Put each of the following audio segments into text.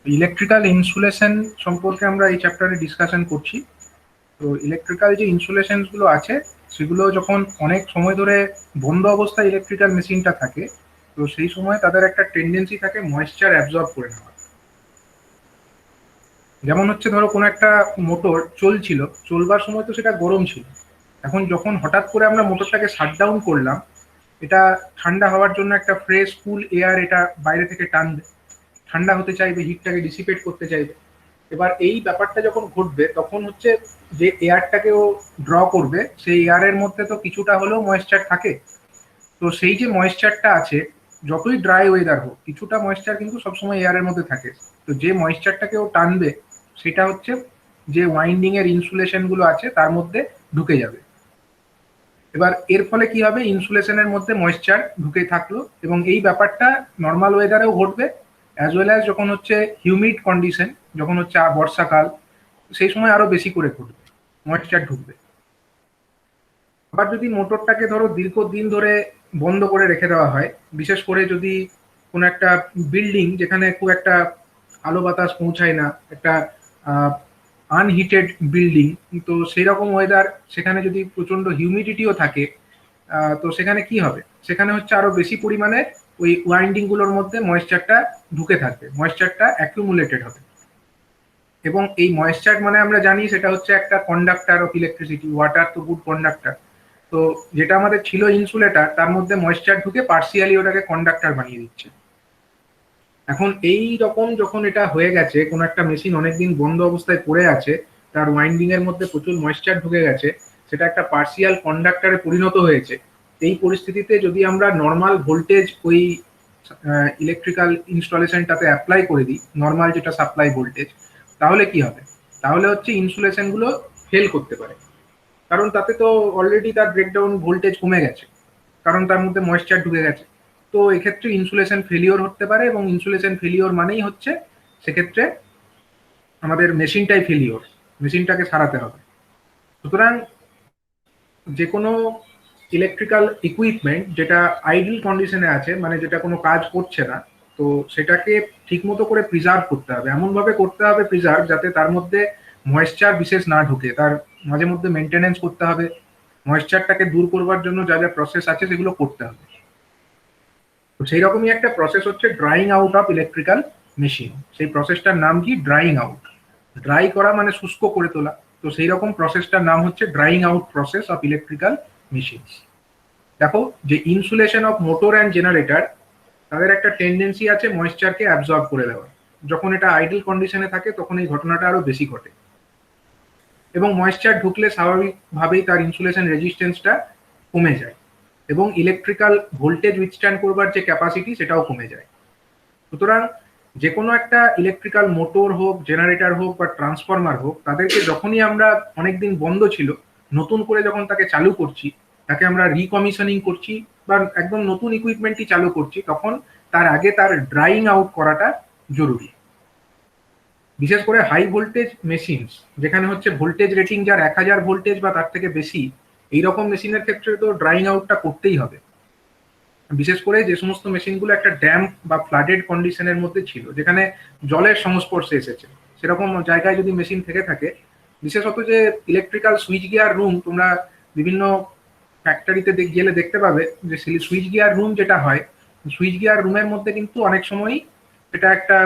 Electrical insulation সম্পর্কে আমরা এই চ্যাপ্টারে ডিসকাশন করছি। তো ইলেকট্রিক্যাল যে ইনসুলেশনস গুলো আছে সেগুলো যখন অনেক সময় ধরে বন্ধ অবস্থায় ইলেকট্রিক্যাল মেশিনটা থাকে, তো সেই সময় তাদের একটা টেন্ডেন্সি থাকে ময়েশ্চার অ্যাবজর্ব করে নেওয়া। যেমন হচ্ছে ধরো কোনো একটা মোটর চলছিল, চলবার সময় তো সেটা গরম ছিল। এখন যখন হঠাৎ করে আমরা মোটরটাকে শাট ডাউন করলাম, এটা ঠান্ডা হওয়ার জন্য একটা ফ্রেশ কুল এয়ার এটা বাইরে থেকে টানবে, ঠান্ডা হতে চাইবে, হিটটাকে ডিসিপেট করতে চাইবে। এবার এই ব্যাপারটা যখন ঘটবে তখন হচ্ছে যে এয়ারটাকে ও ড্র করবে, সেই এয়ারের মধ্যে তো কিছুটা হলেও ময়েশ্চার থাকে। তো সেই যে ময়েশ্চারটা আছে, যতই ড্রাই ওয়েদার হোক কিছুটা ময়েশ্চার কিন্তু সবসময় এয়ারের মধ্যে থাকে। তো যে ময়েশ্চারটাকে ও টানবে সেটা হচ্ছে যে ওয়াইন্ডিং এর ইনসুলেশন গুলো আছে তার মধ্যে ঢুকে যাবে। এবার এর ফলে কি হবে, ইনসুলেশনের মধ্যে ময়েশ্চার ঢুকে থাকলো এবং এই ব্যাপারটা নর্মাল ওয়েদারেও ঘটবে, অ্যাজ ওয়েল অ্যাজ যখন হচ্ছে হিউমিড কন্ডিশন, যখন হচ্ছে বর্ষাকাল, সেই সময় আরো বেশি করে ঘটবে, ময়েশ্চার ঢুকবে। আবার যদি মোটরটাকে ধরো দীর্ঘদিন ধরে বন্ধ করে রেখে দেওয়া হয়, বিশেষ করে যদি কোনো একটা বিল্ডিং যেখানে খুব একটা আলো বাতাস পৌঁছায় না, একটা আনহিটেড বিল্ডিং, তো সেই রকম ওয়েদার, সেখানে যদি প্রচন্ড হিউমিডিটিও থাকে, তো সেখানে কি হবে, সেখানে হচ্ছে আরো বেশি পরিমাণে ওই ওয়াইন্ডিং গুলোর মধ্যে ময়েশ্চারটা ঢুকে থাকবে, ময়েশ্চারটা অ্যাকিউমুলেটেড হবে। এবং এই ময়েশ্চার মানে আমরা জানি সেটা হচ্ছে একটা কন্ডাক্টর অফ ইলেকট্রিসিটি, ওয়াটার তো গুড কন্ডাক্টর। তো যেটা আমাদের ছিল ইনসুলেটর, তার মধ্যে ময়েশ্চার ঢুকে পার্সিয়ালি ওটাকে কন্ডাক্টর বানিয়ে দিচ্ছে। এখন এই রকম যখন এটা হয়ে গেছে, কোনো একটা মেশিন অনেকদিন বন্ধ অবস্থায় পড়ে আছে, তার ওয়াইন্ডিং এর মধ্যে প্রচুর ময়েশ্চার ঢুকে গেছে, সেটা একটা পার্সিয়াল কন্ডাক্টরে পরিণত হয়েছে। এই পরিস্থিতিতে যদি আমরা নর্মাল ভোল্টেজ ওই ইলেকট্রিক্যাল ইনস্টলেশনটাতে অ্যাপ্লাই করে দিই, নর্মাল যেটা সাপ্লাই ভোল্টেজ, তাহলে কি হবে, তাহলে হচ্ছে ইনসুলেশন গুলো ফেল করতে পারে। কারণ তাতে তো অলরেডি তার ব্রেকডাউন ভোল্টেজ কমে গেছে, কারণ তার মধ্যে ময়েশ্চার ঢুকে গেছে। তো এক্ষেত্রে ইনসুলেশন ফেলিওর হতে পারে, এবং ইনসুলেশন ফেলিওর মানেই হচ্ছে সেক্ষেত্রে আমাদের মেশিনটাই ফেলিওর, মেশিনটাকে সারাতে হবে। সুতরাং যে কোনো ইলেকট্রিক্যাল ইকুইপমেন্ট যেটা আইডল কন্ডিশনে আছে, মানে যেটা কোনো কাজ করছে না, তো সেটাকে ঠিকমতো করে প্রিজার্ভ করতে হবে, এমনভাবে করতে হবে প্রিজার্ভ যাতে তার মধ্যে ময়েশ্চার বিশেষ না ঢুকে। তার মাঝে মধ্যে মেনটেনেন্স করতে হবে, ময়েশ্চারটাকে দূর করবার জন্য যা যা প্রসেস আছে সেগুলো করতে হবে। তো সেই রকমই একটা প্রসেস হচ্ছে drawing out of electrical machine. সেই প্রসেসটার নাম কি, ড্রাইং আউট। ড্রাই করা মানে শুষ্ক করে তোলা। তো সেই রকম প্রসেসটার নাম হচ্ছে drawing out process of electrical machines. দেখো, যে insulation of motor and generator, তাদের একটা টেন্ডেন্সি আছে ময়েশ্চারকে অ্যাবজর্ব করে দেওয়ার। যখন এটা আইডল কন্ডিশনে থাকে তখন এই ঘটনাটা আরো বেশি ঘটে, এবং ময়েশ্চার ঢুকলে স্বাভাবিকভাবেই তার ইনসুলেশন রেজিস্ট্যান্সটা কমে যায়, এবং ইলেকট্রিক্যাল ভোল্টেজ উইথস্ট্যান্ড করবার যে ক্যাপাসিটি সেটাও কমে যায়। সুতরাং যে কোনো একটা ইলেকট্রিক্যাল মোটর হোক, জেনারেটর হোক বা ট্রান্সফরমার হোক, তাদেরকে যখনই আমরা অনেকদিন বন্ধ ছিল, নতুন করে যখন তাকে চালু করছি, তাকে আমরা রিকমিশনিং করছি বা একদম নতুন ইকুইপমেন্টই চালু করছি, তখন তার আগে তার ড্রাইং আউট করাটা জরুরি। বিশেষ করে হাই ভোল্টেজ মেশিনস, যেখানে হচ্ছে ভোল্টেজ রেটিং যার 1000 ভোল্টেজ বা তার থেকে বেশি, এইরকম মেশিনের ক্ষেত্রে তো ড্রাইং আউটটা করতেই হবে। বিশেষ করে যে সমস্ত মেশিনগুলো একটা ড্যাম্প বা ফ্লাডেড কন্ডিশনের মধ্যে ছিল, যেখানে জলের সংস্পর্শে এসেছে, সেরকম জায়গায় যদি মেশিন থেকে থাকে, বিশেষত যে ইলেকট্রিক্যাল সুইচ গিয়ার রুম, তোমরা বিভিন্ন ফ্যাক্টরিতে গেলে দেখতে পাবে যে সুইচ গিয়ার রুম যেটা হয়, সুইচ গিয়ার রুমের মধ্যে কিন্তু অনেক সময়ই এটা একটা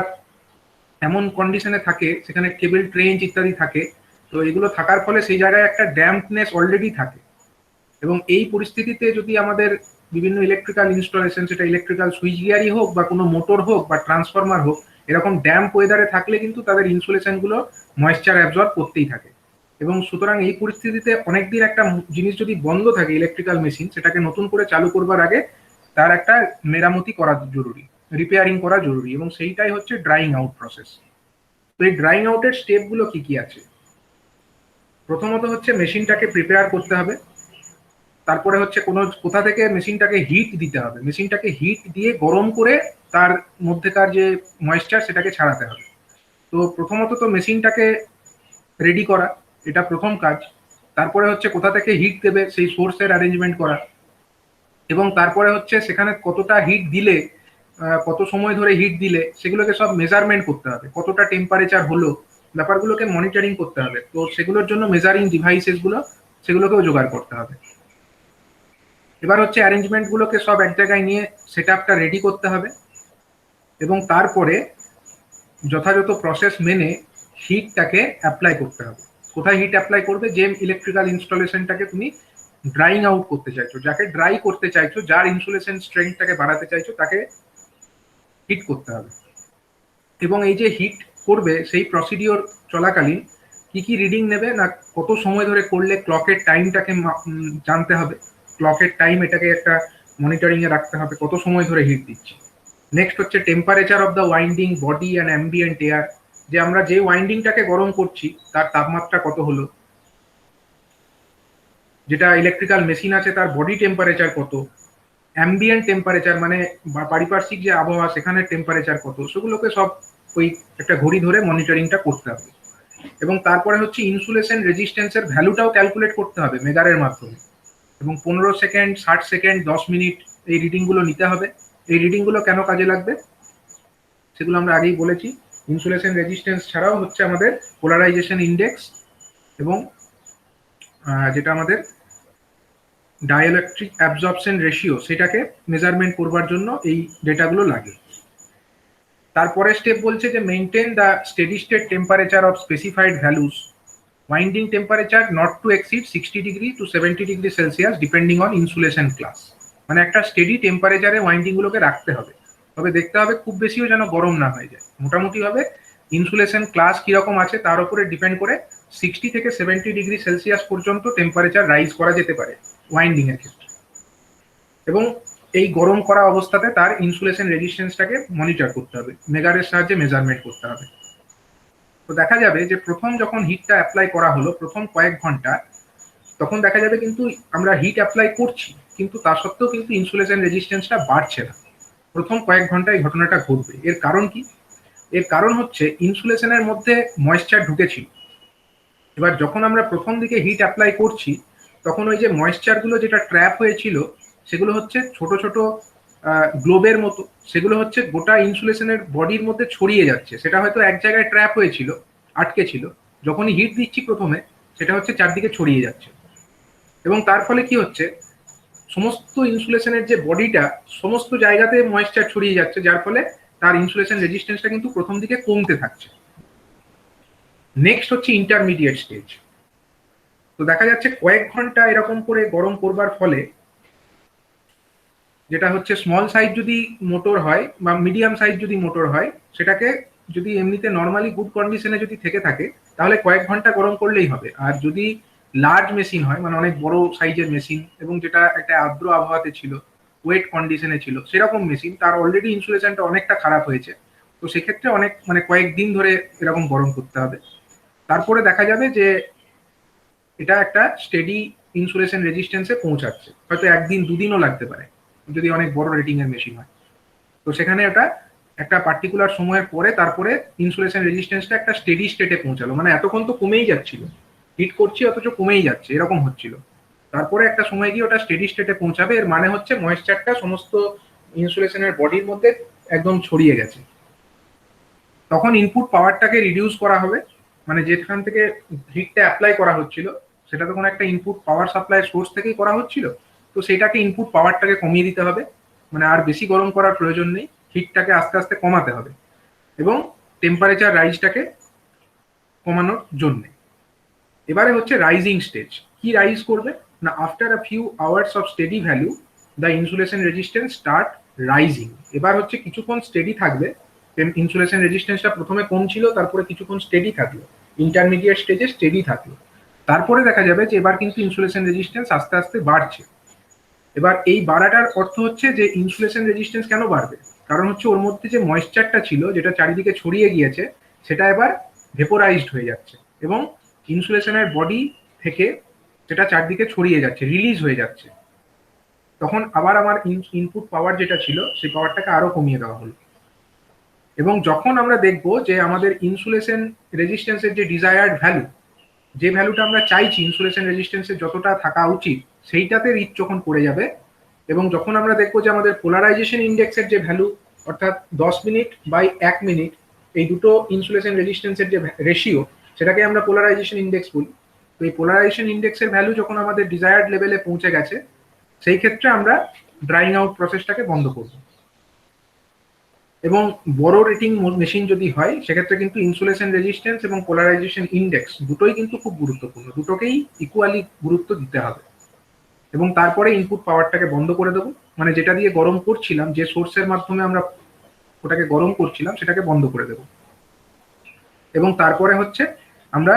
এমন কন্ডিশনে থাকে, সেখানে কেবল ট্রেঞ্চ ইত্যাদি থাকে। তো এগুলো থাকার ফলে সেই জায়গায় একটা ড্যাম্পনেস অলরেডি থাকে, এবং এই পরিস্থিতিতে যদি আমাদের বিভিন্ন ইলেকট্রিক্যাল ইনস্টলেশন, সেটা ইলেকট্রিক্যাল সুইচ গিয়ারই হোক বা কোনো মোটর হোক বা ট্রান্সফরমার হোক, এরকম ড্যাম্প ওয়েদারে থাকলে কিন্তু তাদের ইনসুলেশন গুলো ময়েশ্চার অ্যাবজর্ব করতেই থাকে। এবং সুতরাং এই পরিস্থিতিতে অনেকদিন একটা জিনিস যদি বন্ধ থাকে, ইলেকট্রিক্যাল মেশিন, সেটাকে নতুন করে চালু করবার আগে তার একটা মেরামতি করা জরুরি, রিপেয়ারিং করা জরুরি, এবং সেইটাই হচ্ছে ড্রাইং আউট প্রসেস। তো এই ড্রাইং আউটের স্টেপ গুলো কি কি আছে? প্রথমত হচ্ছে মেশিনটাকে প্রিপেয়ার করতে হবে। তারপরে হচ্ছে কোথা থেকে মেশিনটাকে হিট দিতে হবে, মেশিনটাকে হিট দিয়ে গরম করে তার মধ্যেকার যে ময়েশ্চার সেটাকে ছাড়াতে হবে। তো প্রথমত তো মেশিনটাকে রেডি করা, এটা প্রথম কাজ। তারপরে হচ্ছে কোথা থেকে হিট দেবে সেই সোর্সের অ্যারেঞ্জমেন্ট করা, এবং তারপরে হচ্ছে সেখানে কতটা হিট দিলে কত সময় ধরে হিট দিলে, সেগুলোকে সব মেজারমেন্ট করতে হবে, কতটা টেম্পারেচার হলো, ব্যাপারগুলোকে মনিটরিং করতে হবে। তো সেগুলোর জন্য মেজারিং ডিভাইসেস গুলো, সেগুলোকেও জোগাড় করতে হবে। এবার হচ্ছে অ্যারেঞ্জমেন্ট গুলোকে সব এক জায়গায় নিয়ে সেট আপটা রেডি করতে হবে, এবং তারপরে যথাযথ প্রসেস মেনে হিটটাকে অ্যাপ্লাই করতে হবে। কোথায় হিট অ্যাপ্লাই করবে? যে ইলেকট্রিক্যাল ইনস্টলেশনটাকে তুমি ড্রাইং আউট করতে চাইছো, যাকে ড্রাই করতে চাইছো, যার ইনসুলেশন স্ট্রেংথটাকে বাড়াতে চাইছো, তাকে হিট করতে হবে। এবং এই যে হিট করবে, সেই প্রসিডিওর চলাকালীন কি কি রিডিং নেবে না, কত সময় ধরে করলে ক্লকের টাইমটাকে জানতে হবে, ক্লকের টাইম এটাকে একটা মনিটরিং এ রাখতে হবে, কত সময় ধরে হিট দিচ্ছি। নেক্সট হচ্ছে temperature of the winding body and ambient air, যে আমরা যে ওয়াইন্ডিংটাকে গরম করছি তার তাপমাত্রা কত হলো, যেটা ইলেকট্রিক্যাল মেশিন আছে তার বডি টেম্পারেচার কত, অ্যাম্বিয়েন্ট টেম্পারেচার মানে পারিপার্শ্বিক যে আবহাওয়া সেখানে টেম্পারেচার কত, সেগুলোকে সব ওই একটা ঘড়ি ধরে মনিটরিংটা করতে হবে। এবং তারপরে হচ্ছে ইনসুলেশন রেজিস্ট্যান্সের ভ্যালুটাও ক্যালকুলেট করতে হবে মেগারের মাধ্যমে, এবং 15 সেকেন্ড, 60 সেকেন্ড, 10 মিনিট এই রিডিংগুলো নিতে হবে। এই রিডিংগুলো কেন কাজে লাগবে সেগুলো আমরা আগেই বলেছি। ইনসুলেশন রেজিস্ট্যান্স ছাড়াও হচ্ছে আমাদের পোলারাইজেশন ইন্ডেক্স এবং যেটা আমাদের ডাইইলেকট্রিক অ্যাবজর্পশন রেশিও, সেটাকে মেজারমেন্ট করবার জন্য এই ডেটাগুলো লাগে। তারপরে স্টেপ বলছে যে maintain the steady state temperature of specified values, winding temperature not to exceed 60 degree to 70 degree Celsius depending on insulation class. মানে একটা স্টেডি টেম্পারেচারে ওয়াইন্ডিং গুলোকে রাখতে হবে, তবে দেখতে হবে খুব বেশিও যেন গরম না হয়ে যায়। মোটামুটি ভাবে ইনসুলেশন ক্লাস কিরকম আছে তার উপরে ডিপেন্ড করে 60 থেকে 70 ডিগ্রি সেলসিয়াস পর্যন্ত টেম্পারেচার রাইজ করা যেতে পারে ওয়াইন্ডিং এর ক্ষেত্রে। এবং এই গরম করা অবস্থাতে তার ইনসুলেশন রেজিস্ট্যান্সটাকে মনিটর করতে হবে, মেগারের সাহায্যে মেজারমেন্ট করতে হবে। তো দেখা যাবে যে প্রথম যখন হিটটা অ্যাপ্লাই করা হলো, প্রথম কয়েক ঘন্টা, তখন দেখা যাবে কিন্তু আমরা হিট অ্যাপ্লাই করছি, কিন্তু তা সত্ত্বেও কিন্তু ইনসুলেশন রেজিস্ট্যান্সটা বাড়ছে না। প্রথম কয়েক ঘন্টা এই ঘটনাটা ঘটবে। এর কারণ কি? এর কারণ হচ্ছে ইনসুলেশনের মধ্যে ময়েশ্চার ঢুকেছিল। এবার যখন আমরা প্রথম দিকে হিট অ্যাপ্লাই করছি, তখন ওই যে ময়েশ্চারগুলো যেটা ট্র্যাপ হয়েছিল, সেগুলো হচ্ছে ছোট ছোট গ্লোবের মতো, সেগুলো হচ্ছে গোটা ইনসুলেশনের বডির মধ্যে ছড়িয়ে যাচ্ছে। সেটা হয়তো এক জায়গায় ট্র্যাপ হয়েছিল, আটকে ছিল, যখনই হিট দিচ্ছি প্রথমে, সেটা হচ্ছে চারদিকে ছড়িয়ে যাচ্ছে। এবং তার ফলে কি হচ্ছে, সমস্ত ইনসুলেশনের যে বডিটা, সমস্ত জায়গাতে ময়েশ্চার ছড়িয়ে যাচ্ছে, যার ফলে তার ইনসুলেশন রেজিস্ট্যান্সটা কিন্তু প্রথম দিকে কমতে থাকছে। নেক্সট হচ্ছে ইন্টারমিডিয়েট স্টেজ। তো দেখা যাচ্ছে কয়েক ঘন্টা এরকম করে গরম করবার ফলে, যেটা হচ্ছে স্মল সাইজ যদি মোটর হয় বা মিডিয়াম সাইজ যদি মোটর হয়, সেটাকে যদি এমনিতে নর্মালি গুড কন্ডিশনে যদি থেকে থাকে, তাহলে কয়েক ঘন্টা গরম করলেই হবে। আর যদি লার্জ মেশিন হয়, মানে অনেক বড় সাইজের মেশিন, এবং যেটা একটা আর্দ্র আবহাওয়াতে ছিল, ওয়েট কন্ডিশনে ছিল, সেরকম মেশিন, তার অলরেডি ইনসুলেশনটা অনেকটা খারাপ হয়েছে, তো সেক্ষেত্রে অনেক মানে কয়েকদিন ধরে এরকম গরম করতে হবে। তারপরে দেখা যাবে যে এটা একটা স্টেডি ইনসুলেশন রেজিস্ট্যান্সে পৌঁছাচ্ছে, হয়তো একদিন দুদিনও লাগতে পারে যদি অনেক বড় রেটিং এর মেশিন হয়। তো সেখানে ওটা একটা পার্টিকুলার সময়ের পরে তারপরে ইনসুলেশন রেজিস্ট্যান্সটা একটা স্টেডি স্টেটে পৌঁছালো, মানে এতক্ষণ তো কমেই যাচ্ছিল, হিট করছি অথচ কমেই যাচ্ছে, এরকম হচ্ছিল। তারপরে একটা সময় গিয়ে ওটা স্টেডি স্টেটে পৌঁছাবে। এর মানে হচ্ছে ময়েশ্চারটা সমস্ত ইনসুলেশনের বডির মধ্যে একদম ছড়িয়ে গেছে। তখন ইনপুট পাওয়ারটাকে রিডিউস করা হবে, মানে যেখান থেকে হিটটা অ্যাপ্লাই করা হচ্ছিল, সেটা তখন একটা ইনপুট পাওয়ার সাপ্লাই সোর্স থেকেই করা হচ্ছিল, তো সেটাকে ইনপুট পাওয়ারটাকে কমিয়ে দিতে হবে, মানে আর বেশি গরম করার প্রয়োজন নেই, হিটটাকে আস্তে আস্তে কমাতে হবে এবং টেম্পারেচার রাইজটাকে কমানোর জন্য। এবারে হচ্ছে রাইজিং স্টেজ। কি রাইজ করবে না, after a few hours of steady value the insulation resistance start rising. এবার হচ্ছে কিছুক্ষণ স্টেডি থাকবে, ইনসুলেশন রেজিস্ট্যান্সটা প্রথমে কম ছিল, তারপরে কিছুক্ষণ স্টেডি থাকলো, ইন্টারমিডিয়েট স্টেজে স্টেডি থাকলো, তারপরে দেখা যাবে যে এবার কিন্তু ইনসুলেশন রেজিস্ট্যান্স আস্তে আস্তে বাড়ছে। এবার এই বাড়াটার অর্থ হচ্ছে যে ইনসুলেশন রেজিস্ট্যান্স কেন বাড়বে, কারণ হচ্ছে ওর মধ্যে যে ময়েশ্চারটা ছিল, যেটা চারিদিকে ছড়িয়ে গিয়েছে, সেটা এবার ভেপোরাইজড হয়ে যাচ্ছে এবং ইনসুলেশনের বডি থেকে সেটা চারদিকে ছড়িয়ে যাচ্ছে, রিলিজ হয়ে যাচ্ছে। তখন আবার আমার ইনপুট পাওয়ার যেটা ছিল, সেই পাওয়ারটাকে আরো কমিয়ে দেওয়া হলো। এবং যখন আমরা দেখব যে আমাদের ইনসুলেশন রেজিস্ট্যান্সের যে ডিজায়ার্ড ভ্যালু, যে ভ্যালুটা আমরা চাইছি ইনসুলেশন রেজিস্ট্যান্সের যতটা থাকা উচিত, সেইটাতে রিচ যখন পড়ে যাবে, এবং যখন আমরা দেখবো যে আমাদের পোলারাইজেশন ইন্ডেক্সের যে ভ্যালু অর্থাৎ 10 মিনিট বাই 1 মিনিট, এই দুটো ইনসুলেশন রেজিস্ট্যান্সের যে রেশিও, সেটাকে আমরা পোলারাইজেশন ইন্ডেক্স বলি। তো এই পোলারাইজেশন ইন্ডেক্সের ভ্যালু যখন আমাদের ডিজায়ার্ড লেভেলে পৌঁছে গেছে, সেই ক্ষেত্রে আমরা ড্রাইং আউট প্রসেসটাকে বন্ধ করব। এবং বড় রেটিং মেশিন যদি হয়, সেক্ষেত্রে কিন্তু ইনসুলেশন রেজিস্ট্যান্স এবং পোলারাইজেশন ইন্ডেক্স দুটোই কিন্তু খুব গুরুত্বপূর্ণ, দুটোকেই ইকুয়ালি গুরুত্ব দিতে হবে। এবং তারপরে ইনপুট পাওয়ারটাকে বন্ধ করে দেবো, মানে যেটা দিয়ে গরম করছিলাম, যে সোর্সের মাধ্যমে আমরা ওটাকে গরম করছিলাম, সেটাকে বন্ধ করে দেবো। এবং তারপরে হচ্ছে আমরা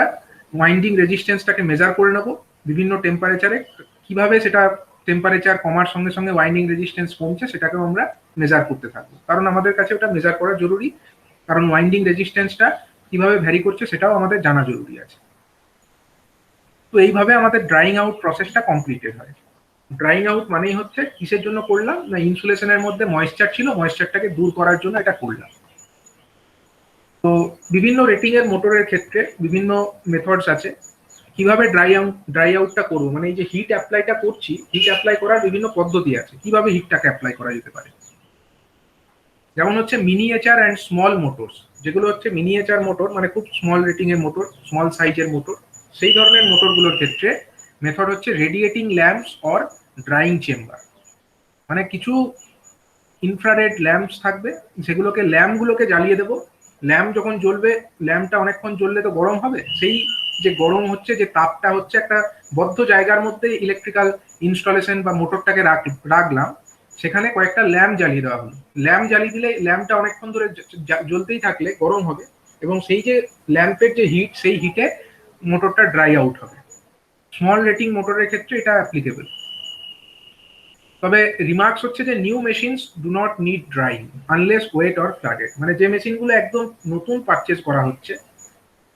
ওয়াইন্ডিং রেজিস্ট্যান্সটাকে মেজার করে নেবো বিভিন্ন টেম্পারেচারে। কিভাবে সেটা টেম্পারেচার কমার সঙ্গে সঙ্গে ওয়াইন্ডিং রেজিস্ট্যান্স কমছে, সেটাকেও আমরা মেজার করতে থাকবো, কারণ আমাদের কাছে ওটা মেজার করা জরুরি, কারণ ওয়াইন্ডিং রেজিস্ট্যান্সটা কিভাবে ভ্যারি করছে সেটাও আমাদের জানা জরুরি আছে। তো এইভাবে আমাদের ড্রাইং আউট প্রসেসটা কমপ্লিটেড হয়। ড্রাইং আউট মানেই হচ্ছে কিসের জন্য করলাম না, ইনসুলেশনের মধ্যে ময়েশ্চার ছিল, ময়েশ্চারটাকে দূর করার জন্য এটা করলাম। তো বিভিন্ন রেটিং এর মোটরের ক্ষেত্রে বিভিন্ন মেথডস আছে কিভাবে ড্রাই আউটটা করবো, মানে এই যে হিট অ্যাপ্লাইটা করছি, হিট অ্যাপ্লাই করার বিভিন্ন পদ্ধতি আছে কিভাবে হিটটাকে অ্যাপ্লাই করা যেতে পারে। যেমন হচ্ছে মিনিয়েচার অ্যান্ড স্মল মোটরস, যেগুলো হচ্ছে মিনিয়েচার মোটর মানে খুব স্মল রেটিং এর মোটর, স্মল সাইজের মোটর, সেই ধরনের মোটরগুলোর ক্ষেত্রে মেথড হচ্ছে radiating lamps or drawing chamber. মানে কিছু ইনফ্রারেড ল্যাম্পস থাকবে, সেগুলোকে ল্যাম্পগুলোকে জ্বালিয়ে দেবো। ল্যাম্প যখন জ্বলবে, ল্যাম্পটা অনেকক্ষণ জ্বললে তো গরম হবে, সেই যে গরম হচ্ছে, যে তাপটা হচ্ছে একটা বদ্ধ জায়গার মধ্যে ইলেকট্রিক্যাল ইনস্টলেশন বা মোটরটাকে রাখলাম, সেখানে কয়েকটা ল্যাম্প জ্বালিয়ে দেওয়া হলো। ল্যাম্প জ্বালিয়ে দিলে ল্যাম্পটা অনেকক্ষণ ধরে জ্বলতেই থাকলে গরম হবে, এবং সেই যে ল্যাম্পের যে হিট, সেই হিটে মোটরটা ড্রাই আউট হবে। স্মল রেটিং মোটরের ক্ষেত্রে এটা অ্যাপ্লিকেবল। তবে রিমার্কস হচ্ছে যে new machines do not need drying unless wet or flooded, মানে যে মেশিনগুলো একদম নতুন পারচেজ করা হচ্ছে,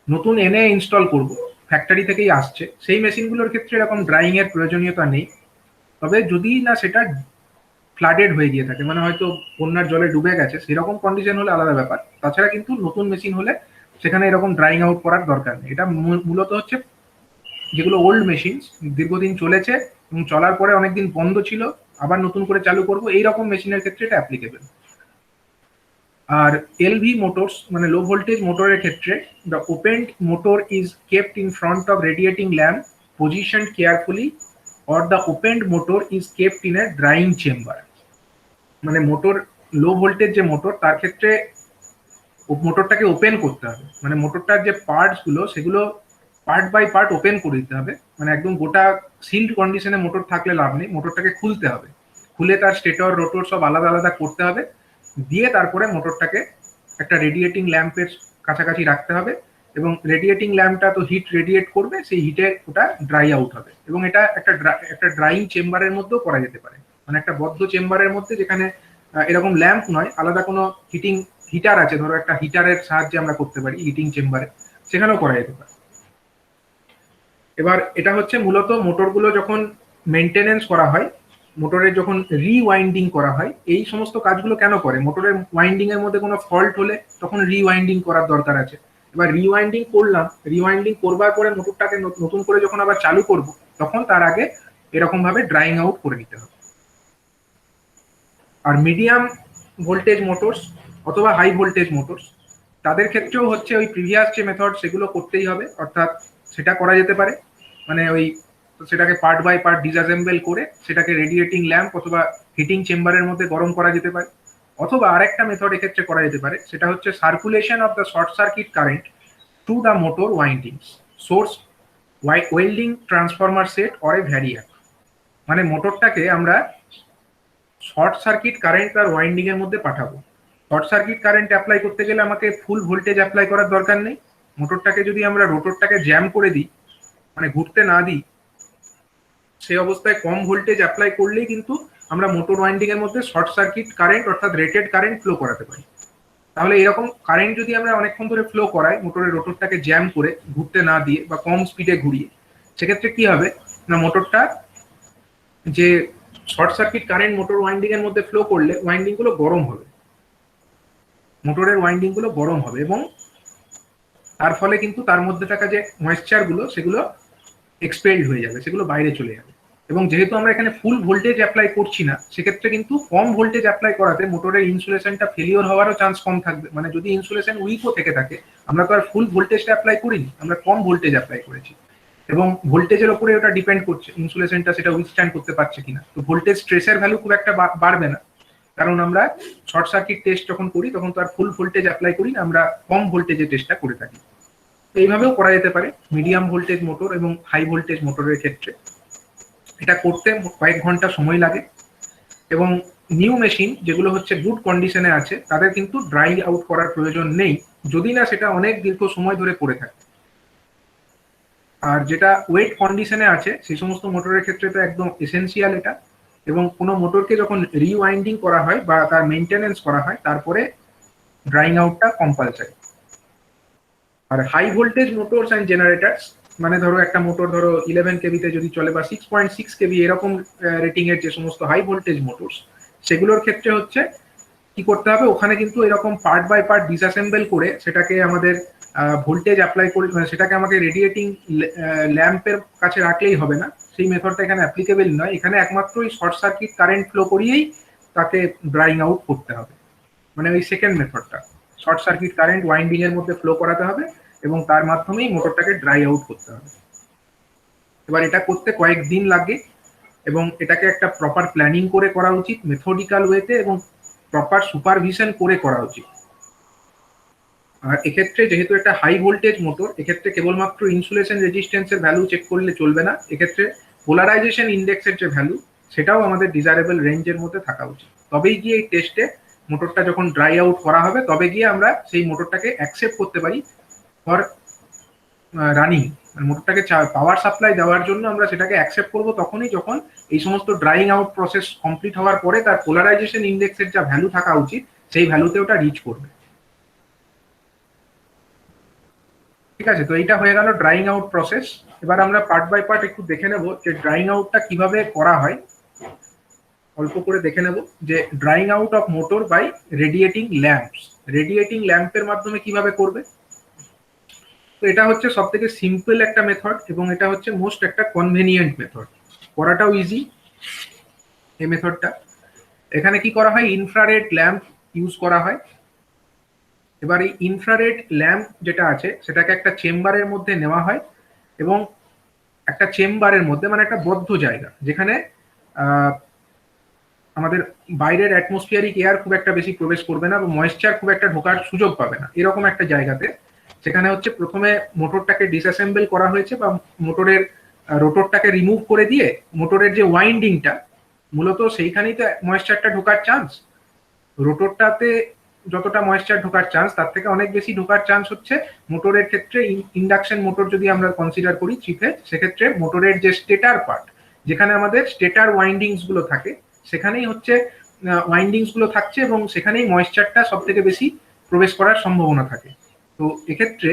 নতুন এনে ইনস্টল করব, ফ্যাক্টরি থেকেই আসছে, সেই মেশিনগুলোর ক্ষেত্রে এরকম ড্রাইং এর প্রয়োজনীয়তা নেই। তবে যদি না সেটা ফ্লাডেড হয়ে গিয়ে থাকে, মানে হয়তো বন্যার জলে ডুবে গেছে, সেরকম কন্ডিশন হলে আলাদা ব্যাপার। তাছাড়া কিন্তু নতুন মেশিন হলে সেখানে এরকম ড্রাইং আউট করার দরকার নেই। এটা মূলত হচ্ছে যেগুলো ওল্ড মেশিন, দীর্ঘদিন চলেছে এবং চলার পরে অনেকদিন বন্ধ ছিল, আবার নতুন করে চালু করবো, এইরকম মেশিনের ক্ষেত্রে এটা অ্যাপ্লিকেবল। আর এলভি মোটরস মানে লো ভোল্টেজ মোটরের ক্ষেত্রে the opened motor is kept in front of radiating lamp positioned carefully or the opened motor is kept in a drying chamber. মানে মোটর লো ভোল্টেজ যে মোটর, তার ক্ষেত্রে মোটরটাকে ওপেন করতে হবে, মানে মোটরটার যে পার্টস গুলো, সেগুলো পার্ট বাই পার্ট ওপেন করে দিতে হবে। মানে একদম গোটা সিল্ড কন্ডিশনে মোটর থাকলে লাভ নেই, মোটরটাকে খুলতে হবে, খুলে তার স্টেটর রোটর সব আলাদা আলাদা করতে হবে, দিয়ে তারপরে মোটরটাকে একটা রেডিয়েটিং ল্যাম্পের কাছাকাছি রাখতে হবে, এবং রেডিয়েটিং ল্যাম্পটা তো হিট রেডিয়েট করবে, সেই হিটে ওটা ড্রাই আউট হবে। এবং এটা একটা ড্রাইং চেম্বারের মধ্যেও করা যেতে পারে, মানে একটা বদ্ধ চেম্বারের মধ্যে, যেখানে এরকম ল্যাম্প নয়, আলাদা কোনো হিটার আছে, ধরো একটা হিটারের সাহায্যে আমরা করতে পারি হিটিং চেম্বারে, সেখানেও করা যেতে পারে। এবার এটা হচ্ছে মূলত মোটরগুলো যখন মেনটেনেন্স করা হয়, মোটরের যখন রিওয়াইন্ডিং করা হয়, এই সমস্ত কাজগুলো কেন করে, মোটরের ওয়াইন্ডিং এর মধ্যে কোনো ফল্ট হলে তখন রিওয়াইন্ডিং করার দরকার আছে। এবার রিওয়াইন্ডিং করলাম, রিওয়াইন্ডিং করবার পরে মোটরটাকে নতুন করে যখন আবার চালু করব, তখন তার আগে এরকম ভাবে ড্রাইং আউট করে নিতে হবে। আর মিডিয়াম ভোল্টেজ মোটরস অথবা হাই ভোল্টেজ মোটরস, তাদের ক্ষেত্রেও হচ্ছে ওই প্রিভিয়াস যে মেথড, সেগুলো করতেই হবে। অর্থাৎ সেটা করা যেতে পারে, মানে ওই সেটাকে পার্ট বাই পার্ট ডিসঅ্যাসেম্বল করে সেটাকে রেডিয়েটিং ল্যাম্প অথবা হিটিং চেম্বারের মধ্যে গরম করা যেতে পারে। অথবা আরেকটা মেথড এক্ষেত্রে করা যেতে পারে, সেটা হচ্ছে circulation of the short circuit current through the motor windings source welding transformer set or a variac. মানে মোটরটাকে আমরা শর্ট সার্কিট কারেন্ট তার ওয়াইন্ডিং এর মধ্যে পাঠাবো। শর্ট সার্কিট কারেন্ট অ্যাপ্লাই করতে গেলে আমাকে ফুল ভোল্টেজ অ্যাপ্লাই করার দরকার নেই। মোটরটাকে যদি আমরা রোটরটাকে জ্যাম করে দিই, মানে ঘুরতে না দিই, সেই অবস্থায় কম ভোল্টেজ অ্যাপ্লাই করলেই কিন্তু আমরা মোটর ওয়াইন্ডিং এর মধ্যে শর্ট সার্কিট কারেন্ট অর্থাৎ রেটেড কারেন্ট ফ্লো করাতে পারি। তাহলে এরকম কারেন্ট যদি আমরা অনেকক্ষণ ধরে ফ্লো করাই, মোটরের রোটরটাকে জ্যাম করে ঘুরতে না দিয়ে বা কম স্পিডে ঘুরিয়ে, সেক্ষেত্রে কি হবে না, মোটরটা যে short circuit current motor winding এর মধ্যে ফ্লো করলে ওয়াইন্ডিং গুলো গরম হবে, মোটরের ওয়াইন্ডিং গুলো গরম হবে, এবং তার ফলে কিন্তু তার মধ্যে থাকা যে ময়েশ্চার গুলো, সেগুলো এক্সপেলড হয়ে যাবে, সেগুলো বাইরে চলে যাবে। এবং যেহেতু আমরা এখানে ফুল ভোল্টেজ অ্যাপ্লাই করছি না, সেক্ষেত্রে কিন্তু কম ভোল্টেজ অ্যাপ্লাই করাতে মোটরের ইনসুলেশনটা ফেলিওর হওয়ারও চান্স কম থাকবে। মানে যদি ইনসুলেশন উইকও থেকে থাকে, আমরা তো আর ফুল ভোল্টেজটা অ্যাপ্লাই করিনি, আমরা কম ভোল্টেজ অ্যাপ্লাই করেছি, এবং ভোল্টেজের ওপরে ওটা ডিপেন্ড করছে ইনসুলেশনটা সেটা উইথস্ট্যান্ড করতে পারছে কিনা। তো ভোল্টেজ স্ট্রেসের ভ্যালু খুব একটা বাড়বে না, কারণ আমরা শর্ট সার্কিট টেস্ট যখন করি তখন তো আর ফুল ভোল্টেজ অ্যাপ্লাই করি না, আমরা কম ভোল্টেজের টেস্টটা করে থাকি। তো এইভাবেও করা যেতে পারে মিডিয়াম ভোল্টেজ মোটর এবং হাই ভোল্টেজ মোটরের ক্ষেত্রে। এটা করতে কয়েক ঘন্টা সময় লাগে, এবং নিউ মেশিন যেগুলো হচ্ছে গুড কন্ডিশনে আছে তাদের কিন্তু ড্রাই আউট করার প্রয়োজন নেই, যদি না সেটা অনেক দীর্ঘ সময় ধরে পড়ে থাকে। আর যেটা ওয়েট কন্ডিশনে আছে সেই সমস্ত মোটরের ক্ষেত্রে তো একদম এসেন্সিয়াল এটা, এবং কোনো মোটরকে যখন রিওয়াইন্ডিং করা হয় বা তার মেনটেনেন্স করা হয় তারপরে ড্রাইং আউটটা কম্পালসারি। আর high voltage motors and generators, মানে ধরো একটা মোটর ধরো 11 কেবিতে যদি চলে বা 6.6 কেবি এরকম রেটিং এর যে সমস্ত হাই ভোল্টেজ মোটরস, সেগুলোর ক্ষেত্রে হচ্ছে কি করতে হবে, ওখানে কিন্তু এরকম পার্ট বাই পার্ট ডিসঅ্যাসেম্বল করে সেটাকে আমাদের ভোল্টেজ অ্যাপ্লাই করে, মানে সেটাকে আমাকে রেডিয়েটিং ল্যাম্পের কাছে রাখলেই হবে না, সেই মেথডটা এখানে অ্যাপ্লিকেবল নয়। এখানে একমাত্র ওই শর্ট সার্কিট কারেন্ট ফ্লো করিয়েই তাকে ড্রাইং আউট করতে হবে, মানে ওই সেকেন্ড মেথডটা শর্ট সার্কিট কারেন্ট ওয়াইন্ডিং এর মধ্যে ফ্লো করাতে হবে এবং তার মাধ্যমেই মোটরটাকে ড্রাই আউট করতে হবে। এবার এটা করতে কয়েকদিন লাগে, এবং এটাকে একটা প্রপার প্ল্যানিং করে করা উচিত মেথডিক্যাল ওয়েতে, এবং প্রপার সুপারভিশন করে করা উচিত। আর এক্ষেত্রে যেহেতু একটা হাই ভোল্টেজ মোটর, এক্ষেত্রে কেবলমাত্র ইনসুলেশন রেজিস্ট্যান্সের ভ্যালু চেক করলে চলবে না, এক্ষেত্রে পোলারাইজেশন ইন্ডেক্সের যে ভ্যালু সেটাও আমাদের ডিজারেবল রেঞ্জের মধ্যে থাকা উচিত। তবেই গিয়ে এই টেস্টে মোটরটা যখন ড্রাই আউট করা হবে তবে গিয়ে আমরা সেই মোটরটাকে অ্যাকসেপ্ট করতে পারি ফর রানিং। মোটরটাকে পাওয়ার সাপ্লাই দেওয়ার জন্য আমরা সেটাকে অ্যাকসেপ্ট করবো তখনই যখন এই সমস্ত ড্রাইং আউট প্রসেস কমপ্লিট হওয়ার পরে তার পোলারাইজেশন ইন্ডেক্সের যা ভ্যালু থাকা উচিত সেই ভ্যালুতে ওটা রিচ করবে। ঠিক আছে, তো এইটা হয়ে গেল ড্রাইং আউট প্রসেস। এবার আমরা পার্ট বাই পার্ট একটু দেখে নেব যে ড্রাইং আউটটা কিভাবে করা হয়। অল্প করে দেখে নেব যে drying out of motor by radiating lamps, radiating ল্যাম্পের মাধ্যমে কিভাবে করবে। তো এটা হচ্ছে সব থেকে সিম্পল একটা মেথড, এবং এটা হচ্ছে মোস্ট একটা কনভেনিয়েন্ট মেথড, করাটাও ইজি এই মেথডটা। এখানে কি করা হয়, ইনফ্রারেড ল্যাম্প ইউজ করা হয়। এবার এই ইনফ্রারেড ল্যাম্প যেটা আছে সেটাকে একটা চেম্বারের মধ্যে নেওয়া হয়, এবং একটা চেম্বারের মধ্যে মানে একটা বদ্ধ জায়গা যেখানে আমাদের বাইরের অ্যাটমসফিয়ারিক এয়ার খুব একটা বেশি প্রবেশ করবে না বা ময়েশ্চার খুব একটা ঢোকার সুযোগ পাবে না, এরকম একটা জায়গাতে সেখানে হচ্ছে প্রথমে মোটরটাকে ডিসঅ্যাসেম্বল করা হয়েছে, বা মোটরের রোটরটাকে রিমুভ করে দিয়ে মোটরের যে ওয়াইন্ডিংটা মূলত সেইখানেই তো ময়েশ্চারটা ঢোকার চান্স। রোটরটাতে যতটা ময়েশ্চার ঢোকার চান্স তার থেকে অনেক বেশি ঢোকার চান্স হচ্ছে মোটরের ক্ষেত্রে। ইন্ডাকশন মোটর যদি আমরা কনসিডার করি থ্রি ফেজ, সেক্ষেত্রে মোটরের যে স্টেটার পার্ট, যেখানে আমাদের স্টেটার ওয়াইন্ডিংস গুলো থাকে, সেখানেই হচ্ছে ওয়াইন্ডিংস গুলো থাকছে, এবং সেখানেই ময়েশ্চারটা সব থেকে বেশি প্রবেশ করার সম্ভাবনা থাকে। তো এক্ষেত্রে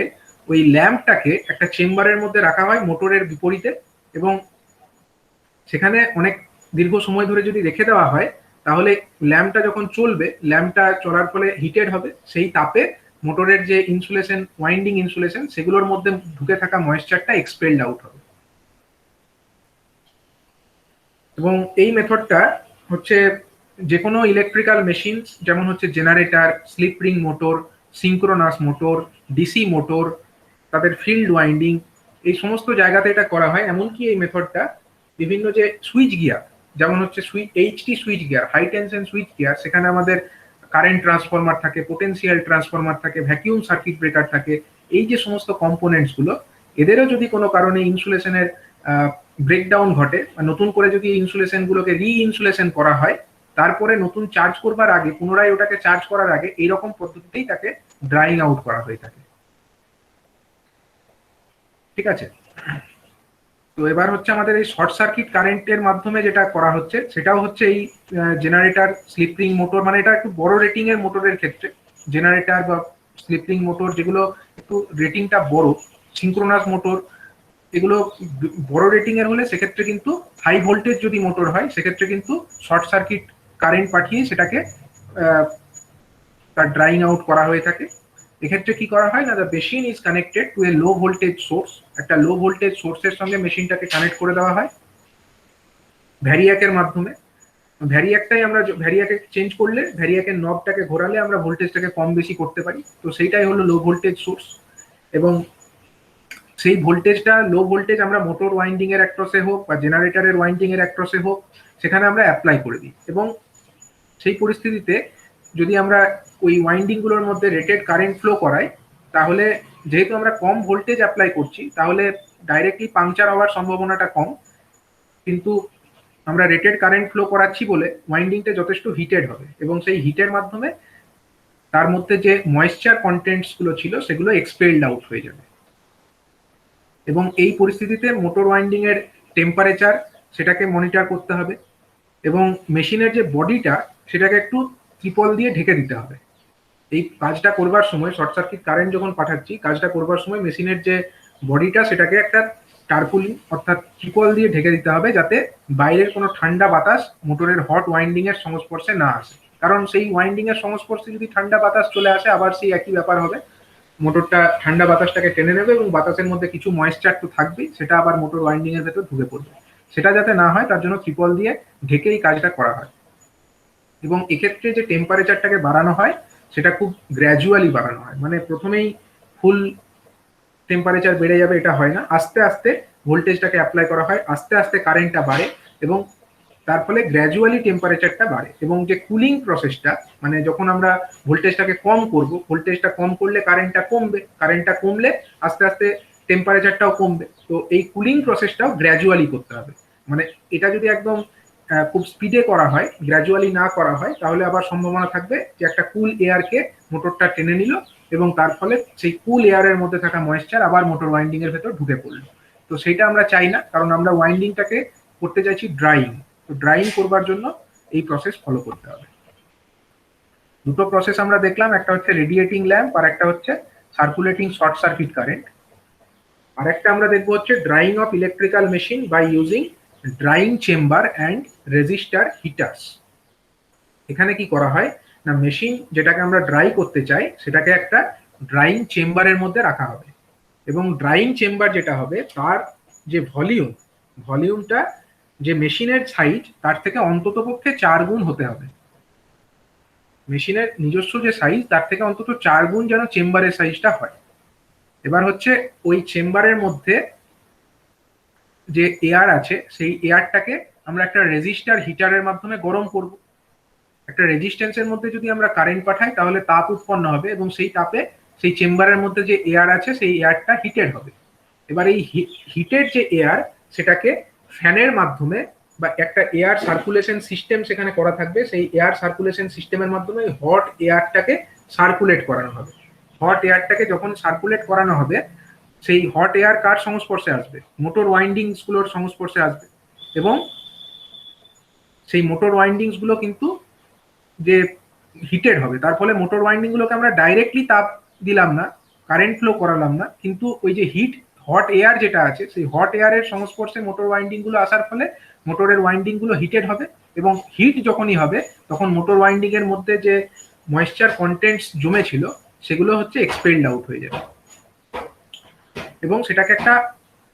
ওই ল্যাম্পটাকে একটা চেম্বারের মধ্যে রাখা হয় মোটরের বিপরীতে, এবং সেখানে অনেক দীর্ঘ সময় ধরে যদি রেখে দেওয়া হয় তাহলে ল্যাম্পটা যখন চলবে, ল্যাম্পটা চলার ফলে হিটেড হবে, সেই তাপে মোটরের যে ইনসুলেশন ওয়াইন্ডিং ইনসুলেশন সেগুলোর মধ্যে ঢুকে থাকা ময়েশ্চারটা এক্সপেলড আউট হবে। এবং এই মেথডটা হচ্ছে যে কোনো ইলেকট্রিক্যাল মেশিন, যেমন হচ্ছে generator, slip ring motor, synchronous motor, DC motor, তাদের ফিল্ড ওয়াইন্ডিং, এই সমস্ত জায়গাতে এটা করা হয়। এমনকি এই মেথডটা বিভিন্ন যে সুইচ গিয়ার, যেমন হচ্ছে HT switch gear, high tension switch gear, সেখানে আমাদের কারেন্ট ট্রান্সফরমার থাকে, পোটেনশিয়াল ট্রান্সফরমার থাকে, ভ্যাকিউম সার্কিট ব্রেকার থাকে, এই যে সমস্ত কম্পোনেন্টস গুলো, এদেরও যদি কোনো কারণে ইনসুলেশনের ব্রেকডাউন ঘটে বা নতুন করে যদি ইনসুলেশন গুলোকে রি ইনসুলেশন করা হয়, তারপরে নতুন চার্জ করবার আগে, পুনরায় ওটাকে চার্জ করার আগে এইরকম পদ্ধতিতেই তাকে ড্রাইং আউট করা হয়ে থাকে। ঠিক আছে, তো এবার হচ্ছে আমাদের এই শর্ট সার্কিট কারেন্টের মাধ্যমে যেটা করা হচ্ছে সেটাও হচ্ছে এই জেনারেটর, স্লিপ রিং মোটর, মানে এটা একটু বড় রেটিং এর মোটরের ক্ষেত্রে জেনারেটর বা স্লিপ রিং মোটর যেগুলো একটু রেটিংটা বড়, সিঙ্ক্রোনাস মোটর এগুলো বড় রেটিং এর হলে সেক্ষেত্রে কিন্তু হাই ভোল্টেজ যদি মোটর হয় সেক্ষেত্রে কিন্তু শর্ট সার্কিট কারেন্ট পাঠিয়ে সেটাকে তার ড্রাইং আউট করা হয়ে থাকে। এক্ষেত্রে কি করা হয় না, the machine is connected to A low voltage source, একটা লো ভোল্টেজ সোর্সের সঙ্গে মেশিনটাকে কানেক্ট করে দেওয়া হয়, ভ্যারিয়াকের মাধ্যমে। ভ্যারিয়াকটাই আমরা ভ্যারিয়াকে চেঞ্জ করলে, ভ্যারিয়াকের নবটাকে ঘোরালে আমরা ভোল্টেজটাকে কম বেশি করতে পারি। তো সেইটাই হলো লো ভোল্টেজ সোর্স। এবং সেই ভোল্টেজটা, লো ভোল্টেজ আমরা মোটর ওয়াইন্ডিং এর অ্যাক্রসে হোক বা জেনারেটরের ওয়াইন্ডিং এর অ্যাক্রসে হোক, সেখানে আমরা অ্যাপ্লাই করে দিই। এবং সেই পরিস্থিতিতে যদি আমরা ওই ওয়াইন্ডিং গুলোর মধ্যে রেটেড কারেন্ট ফ্লো করাই, তাহলে যেহেতু আমরা কম ভোল্টেজ অ্যাপ্লাই করছি, তাহলে ডাইরেক্টলি পাংচার হওয়ার সম্ভাবনাটা কম। কিন্তু আমরা রেটেড কারেন্ট ফ্লো করাচ্ছি বলে ওয়াইন্ডিংটা যথেষ্ট হিটেড হবে, এবং সেই হিটের মাধ্যমে তার মধ্যে যে ময়েশ্চার কন্টেন্টস গুলো ছিল সেগুলো এক্সপেলড আউট হয়ে যাবে। এবং এই পরিস্থিতিতে মোটর ওয়াইন্ডিং এর টেম্পারেচার সেটাকে মনিটর করতে হবে, এবং মেশিনের যে বডিটা সেটাকে একটু ত্রিপল দিয়ে ঢেকে দিতে হবে। এই কাজটা করবার সময়, শর্ট সার্কিট কারেন্ট যখন পাঠাচ্ছি, কাজটা করবার সময় মেশিনের যে বডিটা সেটাকে একটা টার্পুলিন অর্থাৎ ত্রিপল দিয়ে ঢেকে দিতে হবে, যাতে বাইরের কোনো ঠান্ডা বাতাস মোটরের হট ওয়াইন্ডিং এর সংস্পর্শে না আসে। কারণ সেই ওয়াইন্ডিং এর সংস্পর্শে যদি ঠান্ডা বাতাস চলে আসে, আবার সেই একই ব্যাপার হবে, মোটরটা ঠান্ডা বাতাসটাকে টেনে নেবে এবং বাতাসের মধ্যে কিছু ময়েশ্চার তো থাকবেই, সেটা আবার মোটর ওয়াইন্ডিং এর ভেতর ঢুকে পড়বে। সেটা যাতে না হয় তার জন্য ত্রিপল দিয়ে ঢেকে এই কাজটা করা হয়। এবং এক্ষেত্রে যে টেম্পারেচারটাকে বাড়ানো হয় সেটা খুব গ্র্যাজুয়ালি বাড়ানো হয়, মানে প্রথমেই ফুল টেম্পারেচার বেড়ে যাবে এটা হয় না, আস্তে আস্তে ভোল্টেজটাকে অ্যাপ্লাই করা হয়, আস্তে আস্তে কারেন্টটা বাড়ে, এবং তার ফলে গ্র্যাজুয়ালি টেম্পারেচারটা বাড়ে। এবং যে কুলিং প্রসেসটা, মানে যখন আমরা ভোল্টেজটাকে কম করব, ভোল্টেজটা কম করলে কারেন্টটা কমবে, কারেন্টটা কমলে আস্তে আস্তে টেম্পারেচারটাও কমবে। তো এই কুলিং প্রসেসটাও গ্র্যাজুয়ালি করতে হবে। মানে এটা যদি একদম খুব স্পিডে করা হয়, গ্র্যাজুয়ালি না করা হয়, তাহলে আবার সম্ভাবনা থাকবে যে একটা কুল এয়ারকে মোটরটা টেনে নিল, এবং তার ফলে সেই কুল এয়ারের মধ্যে থাকা ময়েশ্চার আবার মোটর ওয়াইন্ডিং এর ভেতর ঢুকে পড়লো। তো সেইটা আমরা চাই না, কারণ আমরা ওয়াইন্ডিংটাকে করতে চাইছি ড্রাইং। তো ড্রাইং করবার জন্য এই প্রসেস ফলো করতে হবে। দুটো প্রসেস আমরা দেখলাম, একটা হচ্ছে রেডিয়েটিং ল্যাম্প আর একটা হচ্ছে সার্কুলেটিং শর্ট সার্কিট কারেন্ট। আর একটা আমরা দেখবো হচ্ছে drying of electrical machine by using drying chamber and register heaters. এখানে কি করা হয় না, মেশিন যেটাকে আমরা ড্রাই করতে চাই সেটাকে একটা ড্রাইং চেম্বারের মধ্যে রাখা হবে, এবং ড্রাইং চেম্বার যেটা হবে তার যে ভলিউমটা যে মেশিনের সাইজ তার থেকে অন্তত পক্ষে 4 গুণ হতে হবে। মেশিনের নিজস্ব যে সাইজ তার থেকে অন্তত 4 গুণ যেন চেম্বারের সাইজটা হয়। এবার হচ্ছে ওই চেম্বারের মধ্যে যে এয়ার আছে সেই এয়ারটাকে আমরা একটা রেজিস্টার হিটারের মাধ্যমে গরম করব। একটা রেজিস্ট্যান্সের মধ্যে যদি আমরা কারেন্ট পাঠাই তাহলে তাপ উৎপন্ন হবে, এবং সেই তাপে সেই চেম্বারের মধ্যে যে এয়ার আছে সেই এয়ারটা হিটেড হবে। এবার এই হিটেড যে এয়ার সেটাকে ফ্যানের মাধ্যমে বা একটা এয়ার সার্কুলেশন সিস্টেম সেখানে করা থাকবে, সেই এয়ার সার্কুলেশন সিস্টেমের মাধ্যমে হট এয়ারটাকে সার্কুলেট করানো হবে। হট এয়ারটাকে যখন সার্কুলেট করানো হবে, সেই হট এয়ার কার সংস্পর্শে আসবে, মোটর ওয়াইন্ডিংস গুলোর সংস্পর্শে আসবে, এবং সেই মোটর ওয়াইন্ডিংস গুলো কিন্তু যে হিটেড হবে, তার ফলে মোটর ওয়াইন্ডিং গুলোকে আমরা ডাইরেক্টলি তাপ দিলাম না, কারেন্ট ফ্লো করালাম না, কিন্তু ওই যে হট এয়ার যেটা আছে সেই হট এয়ারের সংস্পর্শে মোটর ওয়াইন্ডিং গুলো আসার ফলে মোটরের ওয়াইন্ডিং গুলো হিটেড হবে, এবং হিট যখনই হবে তখন মোটর ওয়াইন্ডিং এর মধ্যে যে ময়েশ্চার কন্টেন্টস জমে ছিল সেগুলো হচ্ছে এক্সপেলড আউট হয়ে যাবে, এবং সেটাকে একটা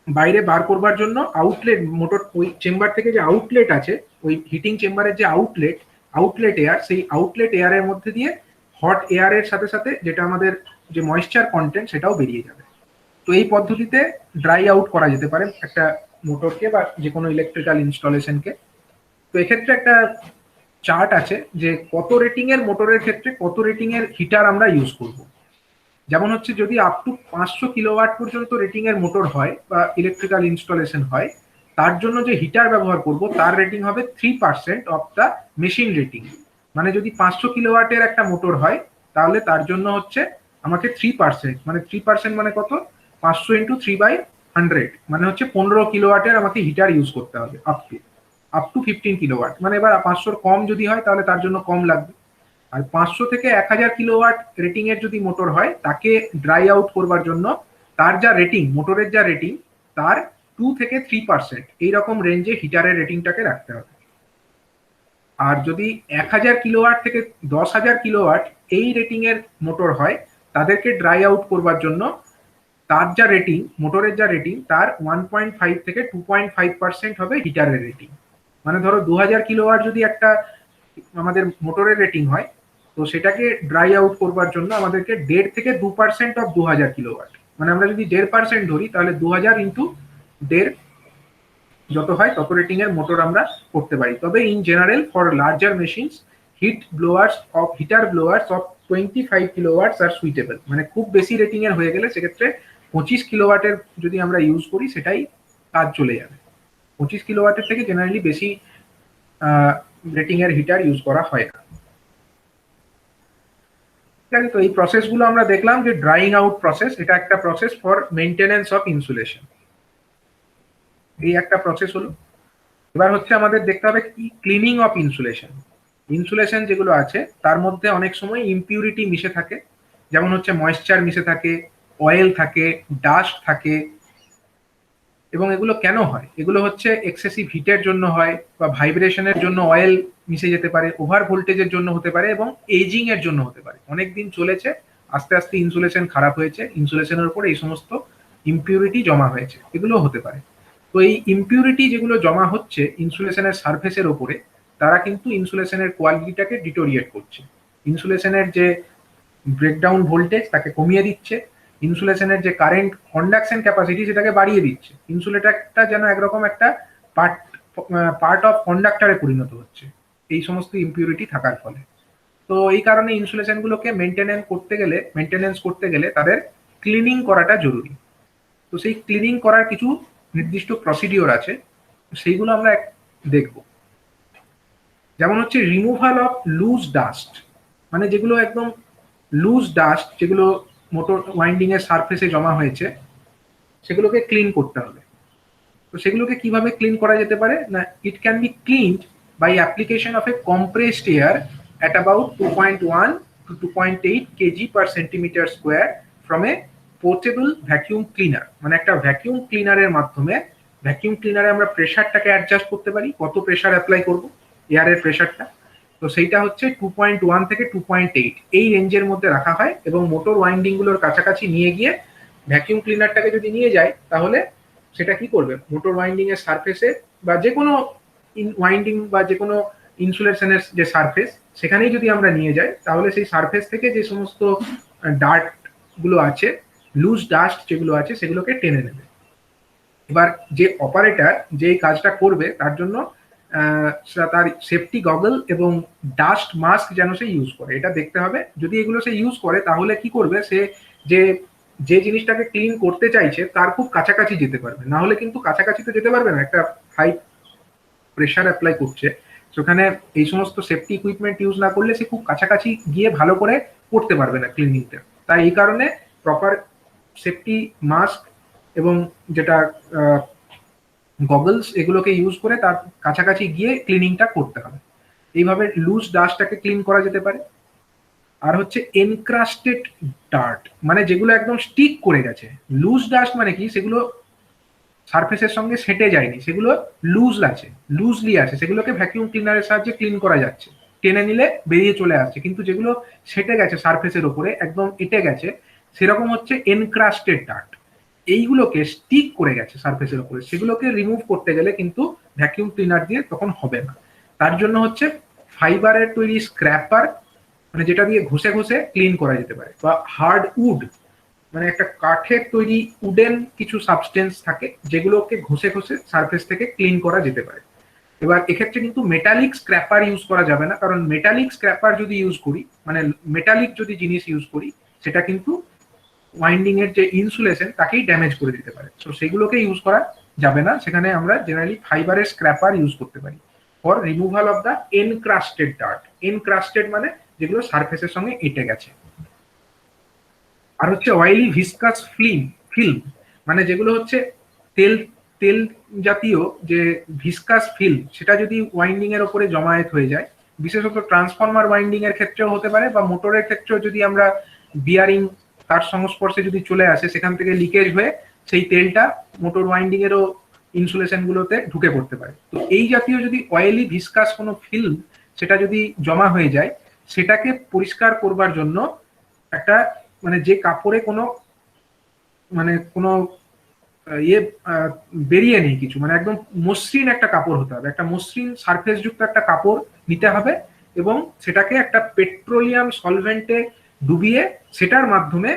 বাইরে বার করবার জন্য আউটলেট, মোটর ওই চেম্বার থেকে যে আউটলেট আছে, ওই হিটিং চেম্বারের যে আউটলেট এয়ার, সেই আউটলেট এয়ারের মধ্যে দিয়ে হট এয়ারের সাথে সাথে যেটা আমাদের যে ময়েশ্চার কন্টেন্ট সেটাও বেরিয়ে যাবে। তো এই পদ্ধতিতে ড্রাই আউট করা যেতে পারে একটা মোটরকে বা যে কোনো ইলেকট্রিক্যাল ইনস্টলেশনকে। তো এক্ষেত্রে একটা চার্ট আছে যে কত রেটিং এর মোটরের ক্ষেত্রে কত রেটিং এর হিটার আমরা ইউজ করব। যেমন হচ্ছে যদি আপ টু 500 কিলোওয়াট পর্যন্ত রেটিং এর মোটর হয় বা ইলেকট্রিক্যাল ইনস্টলেশন হয়, তার জন্য যে হিটার ব্যবহার করব তার রেটিং হবে 3% অফ দ্য মেশিন রেটিং। মানে যদি 500 কিলোওয়াটের একটা মোটর হয় তাহলে তার জন্য হচ্ছে আমাকে 3%, মানে 3% মানে কত, 500 ইন্টু 3/100, মানে হচ্ছে 15 কিলোওয়াটের আমাকে হিটার ইউজ করতে হবে আপ টু 15 কিলোওয়াট। মানে এবার 500 কম যদি হয় তাহলে তার জন্য কম লাগবে। আর 500 থেকে 1000 কিলোওয়াট রেটিং এর যদি মোটর হয়, তাকে ড্রাই আউট করবার জন্য তার যা রেটিং, মোটরের যা রেটিং তার 2 থেকে 3% এইরকম রেঞ্জে হিটারের রেটিংটাকে রাখতে হবে। আর যদি 1000 কিলোওয়াট থেকে 10,000 কিলোওয়াট এই রেটিং এর মোটর হয়, তাদেরকে ড্রাই আউট করবার জন্য তার যা রেটিং, মোটরের যা রেটিং তার 1.5 থেকে 2.5% হবে হিটারের রেটিং। মানে ধরো 2000 কিলোওয়াট যদি একটা আমাদের মোটরের রেটিং হয়, তো সেটাকে ড্রাই আউট করবার জন্য আমাদেরকে 1.5 থেকে 2% অফ 2000 কিলোওয়াট, মানে আমরা যদি 1.5% ধরি তাহলে 2000 ইন্টু 1.5 যত হয় তত রেটিং এর মোটর আমরা করতে পারি। তবে in general for larger machines heater blowers of 25 kilowatts আর সুইটেবল, মানে খুব বেশি রেটিং এর হয়ে গেলে সেক্ষেত্রে 25 কিলোওয়াটের যদি আমরা ইউজ করি সেটাই কাজ চলে যাবে। 25 কিলোওয়াটের থেকে জেনারেলি বেশি রেটিং এর হিটার ইউজ করা হয় না। ঠিক আছে, তো এই প্রসেসগুলো আমরা দেখলাম যে ড্রাইং আউট প্রসেস, এটা একটা process for maintenance of insulation, এই একটা প্রসেস হলো। এবার হচ্ছে আমাদের দেখতে হবে কি ক্লিনিং অফ ইনসুলেশন। ইনসুলেশন যেগুলো আছে তার মধ্যে অনেক সময় ইমপিউরিটি মিশে থাকে, যেমন হচ্ছে ময়েশ্চার মিশে থাকে, অয়েল থাকে, ডাস্ট থাকে। এবং এগুলো কেন হয়? এগুলো হচ্ছে এক্সেসিভ হিটের জন্য হয়, বা ভাইব্রেশনের জন্য অয়েল মিশে যেতে পারে, ওভার ভোল্টেজের জন্য হতে পারে, এবং এজিং এর জন্য হতে পারে। অনেক দিন চলেছে, আস্তে আস্তে ইনসুলেশন খারাপ হয়েছে, ইনসুলেশনের উপর এই সমস্ত ইমপিউরিটি জমা হয়েছে, এগুলো হতে পারে। তো এই ইমপিউরিটি যেগুলো জমা হচ্ছে ইনসুলেশনের সারফেসের ওপরে, তারা কিন্তু ইনসুলেশনের কোয়ালিটিটাকে ডিটোরিয়েট করছে। ইনসুলেশনের যে ব্রেকডাউন ভোল্টেজ তাকে কমিয়ে দিচ্ছে, ইনসুলেশনের যে কারেন্ট কন্ডাকশন ক্যাপাসিটি সেটাকে বাড়িয়ে দিচ্ছে। ইনসুলেটরটা যেন একরকম একটা পার্ট পার্ট অফ কন্ডাক্টরে পরিণত হচ্ছে এই সমস্ত ইমপিউরিটি থাকার ফলে। তো এই কারণে ইনসুলেশনগুলোকে মেনটেনেন্স করতে গেলে তাদের ক্লিনিং করাটা জরুরি। তো সেই ক্লিনিং করার কিছু নির্দিষ্ট প্রসিডিওর আছে, সেইগুলো আমরা দেখব। যেমন হচ্ছে রিমুভাল অফ লুজ ডাস্ট, মানে যেগুলো একদম লুজ ডাস্ট, যেগুলো মোটর ওয়াইন্ডিং এর সারফেসে জমা হয়েছে, সেগুলোকে ক্লিন করতে হবে। তো সেগুলোকে কিভাবে ক্লিন করা যেতে পারে না, it can be cleaned by application of a compressed air at about 2.1 to 2.8 kg per centimeter square from a portable vacuum cleaner। মানে একটা ভ্যাকিউম ক্লিনারের মাধ্যমে, ভ্যাকিউম ক্লিনারে আমরা প্রেসারটাকে অ্যাডজাস্ট করতে পারি, কত প্রেসার অ্যাপ্লাই করব এয়ারের প্রেসারটা। তো সেইটা হচ্ছে 2.1 থেকে 2.8 এই রেঞ্জের মধ্যে রাখা হয়, এবং মোটর ওয়াইন্ডিং গুলোর কাছাকাছি নিয়ে গিয়ে ভ্যাকিউম ক্লিনারটাকে যদি নিয়ে যায়, তাহলে সেটা কি করবে, মোটর ওয়াইন্ডিং এর সারফেসে বা যে কোনো ওয়াইন্ডিং বা যে কোনো ইনসুলেশনের যে সারফেস, সেখানেই যদি আমরা নিয়ে যাই, তাহলে সেই সারফেস থেকে যে সমস্ত ডার্ট গুলো আছে, লুজ ডাস্ট যেগুলো আছে, সেগুলোকে টেনে নেবে। এবার যে অপারেটর যে কাজটা করবে তার জন্য তার সেফটি গগল এবং ডাস্ট মাস্ক যেন সে ইউজ করে, এটা দেখতে হবে। যদি এগুলো সে ইউজ করে, তাহলে কি করবে, সে যে যে জিনিসটাকে ক্লিন করতে চাইছে তার খুব কাছাকাছি যেতে পারবে, না হলে কিন্তু কাছাকাছি তো যেতে পারবে না। একটা হাই প্রেশার অ্যাপ্লাই করছে, সেখানে এই সমস্ত সেফটি ইকুইপমেন্ট ইউজ না করলে সে খুব কাছাকাছি গিয়ে ভালো করে করতে পারবে না ক্লিনিংটা। তাই এই কারণে প্রপার সেফটি মাস্ক এবং যেটা গগলস, এগুলোকে ইউজ করে তার কাছাকাছি গিয়ে ক্লিনিংটা করতে হবে। এইভাবে লুজ ডাস্টটাকে ক্লিন করা যেতে পারে। আর হচ্ছে এনক্রাস্টেড ডার্ট, মানে যেগুলো একদম স্টিক করে গেছে। লুজ ডাস্ট মানে কি, সেগুলো সারফেসের সঙ্গে সেটে যায়নি, সেগুলো লুজলি আছে, সেগুলোকে ভ্যাকিউম ক্লিনারের সাহায্যে ক্লিন করা যাচ্ছে, টেনে নিলে বেরিয়ে চলে আসছে। কিন্তু যেগুলো সেটে গেছে সারফেসের উপরে, একদম এঁটে গেছে, সেরকম হচ্ছে এনক্রাস্টেড ডার্ট। এইগুলোকে স্টিক করে গেছে সারফেসের উপরে, সেগুলোকে রিমুভ করতে গেলে কিন্তু ভ্যাকিউম ক্লিনার দিয়ে তখন হবে না। তার জন্য হচ্ছে ফাইবারের তৈরি স্ক্র্যাপার, মানে যেটা দিয়ে ঘষে ঘষে ক্লিন করা যেতে পারে, বা হার্ড উড, মানে একটা কাঠের তৈরি উডেন কিছু সাবস্টেন্স থাকে, যেগুলোকে ঘষে ঘষে সারফেস থেকে ক্লিন করা যেতে পারে। এবার এক্ষেত্রে কিন্তু মেটালিক স্ক্র্যাপার ইউজ করা যাবে না, কারণ মেটালিক স্ক্র্যাপার যদি ইউজ করি, মানে মেটালিক যদি জিনিস ইউজ করি, সেটা কিন্তু ওয়াইন্ডিং এর যে ইনসুলেশন তাকেই ড্যামেজ করে দিতে পারে। তো সেগুলোকে ইউজ করা যাবে না, সেখানে আমরা জেনারেলি ফাইবারের স্ক্র্যাপার ইউজ করতে পারি for removal of the encrusted dirt. Encrusted মানে যেগুলো সারফেসের সঙ্গে এঁটে গেছে। আর হচ্ছে অয়েলি ভিসকাস ফিল্ম, মানে যেগুলো হচ্ছে তেল তেল জাতীয় যে ভিসকাস ফিল্ম, সেটা যদি ওয়াইন্ডিং এর উপরে জমায়েত হয়ে যায়, বিশেষত ট্রান্সফরমার ওয়াইন্ডিং এর ক্ষেত্রেও হতে পারে, বা মোটরের ক্ষেত্রেও যদি আমরা বিয়ারিং তার সংস্পর্শে যদি চলে আসে, সেখান থেকে লিকেজ হয়ে সেই তেলটা মোটর ওয়াইন্ডিং এরও ইনসুলেশন গুলোতে ঢুকে পড়তে পারে। তো এই জাতীয় যদি অয়েলি ভিসকাস কোনো ফিল্ম সেটা যদি জমা হয়ে যায়, সেটাকে পরিষ্কার করবার জন্য একটা, মানে যে কাপড়ে কোনো ইয়ে বেরিয়ে নেই কিছু, মানে একদম মসৃণ একটা কাপড় হতে হবে, একটা মসৃণ সারফেস যুক্ত একটা কাপড় নিতে হবে এবং সেটাকে একটা পেট্রোলিয়াম সলভেন্টে ডুবিয়ে সেটার মাধ্যমে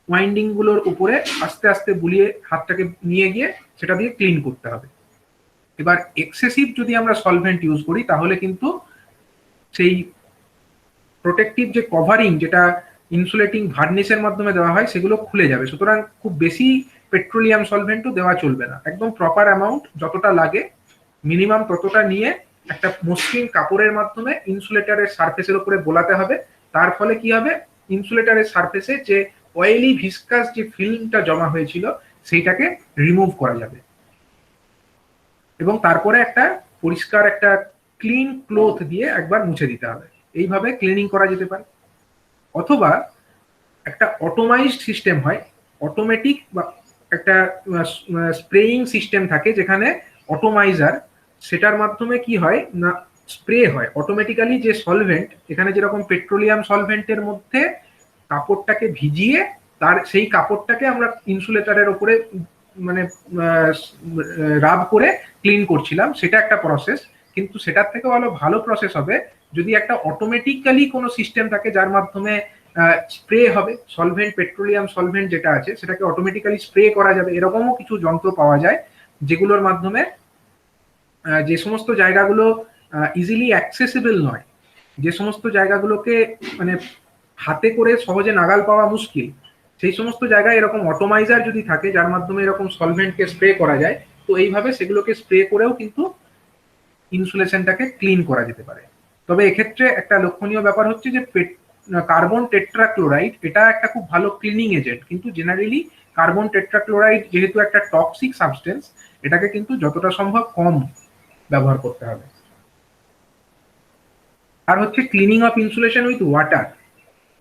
ওয়াইন্ডিং গুলোর উপরে আস্তে আস্তে বুলিয়ে হাতটাকে নিয়ে গিয়ে সেটা দিয়ে ক্লিন করতে হবে। এবার এক্সেসিভ যদি আমরা সলভেন্ট ইউজ করি তাহলে কিন্তু সেই প্রোটেক্টিভ যে কভারিং যেটা ইনসুলেটিং ভার্নিসের মাধ্যমে দেওয়া হয় সেগুলো খুলে যাবে। সুতরাং খুব বেশি পেট্রোলিয়াম সলভেন্টও দেওয়া চলবে না, একদম প্রপার অ্যামাউন্ট যতটা লাগে মিনিমাম ততটা নিয়ে একটা মসৃণ কাপড়ের মাধ্যমে ইনসুলেটারের সারফেসের উপরে বোলাতে হবে। তার ফলে কি হবে, ইনসুলেটারের সারফেসে যে অয়েলি ভিসকাস যে ফিল্মটা জমা হয়েছিল সেইটাকে রিমুভ করা যাবে এবং তারপরে একটা পরিষ্কার একটা ক্লিন ক্লোথ দিয়ে একবার মুছে দিতে হবে। এইভাবে ক্লিনিং করা যেতে পারে। অথবা একটা অটোমাইজড সিস্টেম হয়, অটোমেটিক বা একটা স্প্রেইং সিস্টেম থাকে যেখানে অটোমাইজার, সেটার মাধ্যমে কি হয় না স্প্রে হয় অটোমেটিক্যালি যে সলভেন্ট, এখানে যেরকম পেট্রোলিয়াম সলভেন্টের মধ্যে কাপড়টাকে ভিজিয়ে তার সেই কাপড়টাকে আমরা ইনসুলেটরের উপরে মানে রাব করে ক্লিন করছিলাম, সেটা একটা প্রসেস। কিন্তু সেটার থেকে ভালো প্রসেস হবে যদি একটা অটোমেটিক্যালি কোনো সিস্টেম থাকে যার মাধ্যমে স্প্রে হবে সলভেন্ট, পেট্রোলিয়াম সলভেন্ট যেটা আছে সেটাকে অটোমেটিক্যালি স্প্রে করা যাবে। এরকমও কিছু যন্ত্র পাওয়া যায় যেগুলোর মাধ্যমে যে সমস্ত জায়গাগুলো ইজিলি অ্যাক্সেসিবল নয়, যে সমস্ত জায়গাগুলোকে মানে হাতে করে সহজে নাগাল পাওয়া মুশকিল, সেই সমস্ত জায়গায় এরকম অটোমাইজার যদি থাকে যার মাধ্যমে এরকম সলভেন্টকে স্প্রে করা যায়, তো এইভাবে সেগুলোকে স্প্রে করেও কিন্তু ইনসুলেশনটাকে ক্লিন করা যেতে পারে। তবে এক্ষেত্রে একটা লক্ষণীয় ব্যাপার হচ্ছে যে কার্বন টেট্রাক্লোরাইড এটা একটা খুব ভালো ক্লিনিং এজেন্ট, কিন্তু জেনারেলি কার্বন টেট্রাক্লোরাইড যেহেতু একটা টক্সিক সাবস্টেন্স, এটাকে কিন্তু যতটা সম্ভব কম ব্যবহার করতে হবে। আর হচ্ছে cleaning of insulation with water,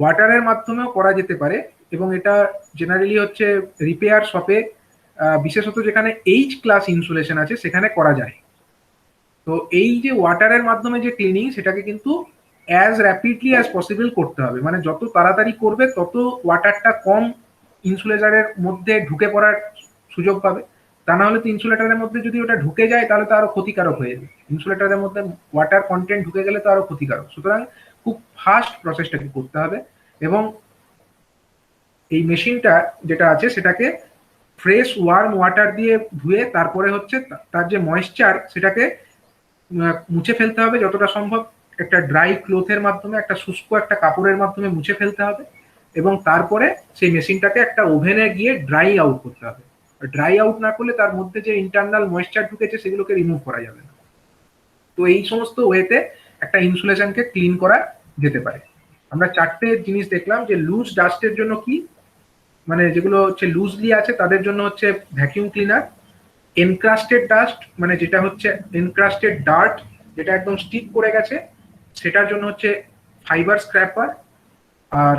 ওয়াটারের মাধ্যমেও করা যেতে পারে এবং এটা জেনারেলি হচ্ছে রিপেয়ার শপে বিশেষত যেখানে এইচ ক্লাস ইনসুলেশন আছে সেখানে করা যায়। তো এই যে ওয়াটারের মাধ্যমে যে ক্লিনিং সেটাকে কিন্তু অ্যাজ র্যাপিডলি অ্যাজ পসিবল করতে হবে, মানে যত তাড়াতাড়ি করবে তত ওয়াটারটা কম ইনসুলেটারের মধ্যে ঢুকে পড়ার সুযোগ পাবে। তা না হলে তো ইনসুলেটারের মধ্যে যদি ওটা ঢুকে যায় তাহলে তো আরো ক্ষতিকারক হয়ে যাবে, ইনসুলেটারের মধ্যে ওয়াটার কন্টেন্ট ঢুকে গেলে তো আরো ক্ষতিকারক। সুতরাং খুব ফাস্ট প্রসেসটাকে করতে হবে এবং এই মেশিনটা যেটা আছে সেটাকে ফ্রেশ ওয়ার্ম ওয়াটার দিয়ে ধুয়ে তারপরে হচ্ছে তার যে ময়েশ্চার সেটাকে মুছে ফেলতে হবে যতটা সম্ভব, একটা ড্রাই ক্লোথের মাধ্যমে, একটা শুষ্ক একটা কাপড়ের মাধ্যমে মুছে ফেলতে হবে এবং তারপরে সেই মেশিনটাকে একটা ওভেনে গিয়ে ড্রাই আউট করতে হবে। ড্রাই আউট না করলে তার মধ্যে যে ইন্টারনাল ময়েশ্চার ঢুকেছে সেগুলোকে রিমুভ করা যাবে না। তো এই সমস্ত ওয়েতে একটা ইনসুলেশনকে ক্লিন করা যেতে পারে। আমরা চারটে জিনিস দেখলাম যে লুজ ডাস্টের জন্য কি, মানে যেগুলো হচ্ছে লুজলি আছে তাদের জন্য হচ্ছে ভ্যাকিউম ক্লিনার, এনক্রাস্টেড ডাস্ট মানে যেটা হচ্ছে এনক্রাস্টেড ডার্ট যেটা একদম স্টিক করে গেছে সেটার জন্য হচ্ছে ফাইবার স্ক্র্যাপার, আর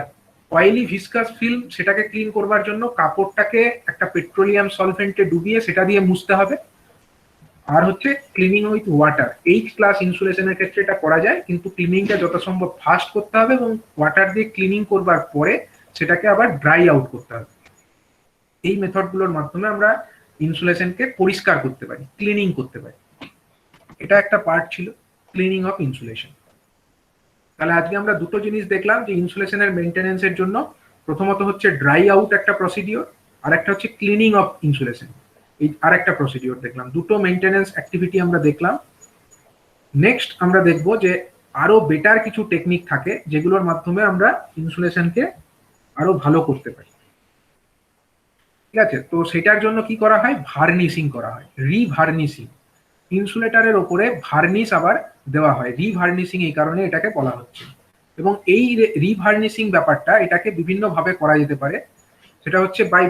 অয়েলি ভিসকাস ফিল্ম সেটাকে ক্লিন করবার জন্য কাপড়টাকে একটা পেট্রোলিয়াম সলভেন্টে ডুবিয়ে সেটা দিয়ে মুছতে হবে। আর হচ্ছে cleaning with water, H class ইনসুলেশনের ক্ষেত্রে এটা করা যায় কিন্তু ক্লিনিংটা যত সম্ভব ফাস্ট করতে হবে এবং ওয়াটার দিয়ে ক্লিনিং করবার পরে সেটাকে আবার ড্রাই আউট করতে হবে। এই মেথডগুলোর মাধ্যমে আমরা ইনসুলেশনকে পরিষ্কার করতে পারি, ক্লিনিং করতে পারি। এটা একটা পার্ট ছিল ক্লিনিং অফ ইনসুলেশন। তাহলে আজকে আমরা দুটো জিনিস দেখলাম যে ইনসুলেশনের মেনটেনেন্সের জন্য প্রথমত হচ্ছে ড্রাই আউট একটা প্রসিডিওর, আর একটা হচ্ছে ক্লিনিং অফ ইনসুলেশন এই আর একটা প্রসিডিওর দেখলাম। দুটো মেনটেনেন্স অ্যাক্টিভিটি আমরা দেখলাম। নেক্সট আমরা দেখব যে আরো বেটার কিছু টেকনিক থাকে যেগুলোর মাধ্যমে আমরা ইনসুলেশনকে আরো ভালো করতে পারি। ঠিক আছে, তো সেটার জন্য কি করা হয়, ভার্নিশিং করা হয়, রিভার্নিশিং। ইনসুলেটারের ওপরে ভার্নিশ আবার দেওয়া হয়, রিভার্নিশিং এই কারণে এটাকে বলা হচ্ছে। এবং এই রিভার্নিশিং ব্যাপারটা এটাকে বিভিন্ন ভাবে করা যেতে পারে। সেটা হচ্ছে বাই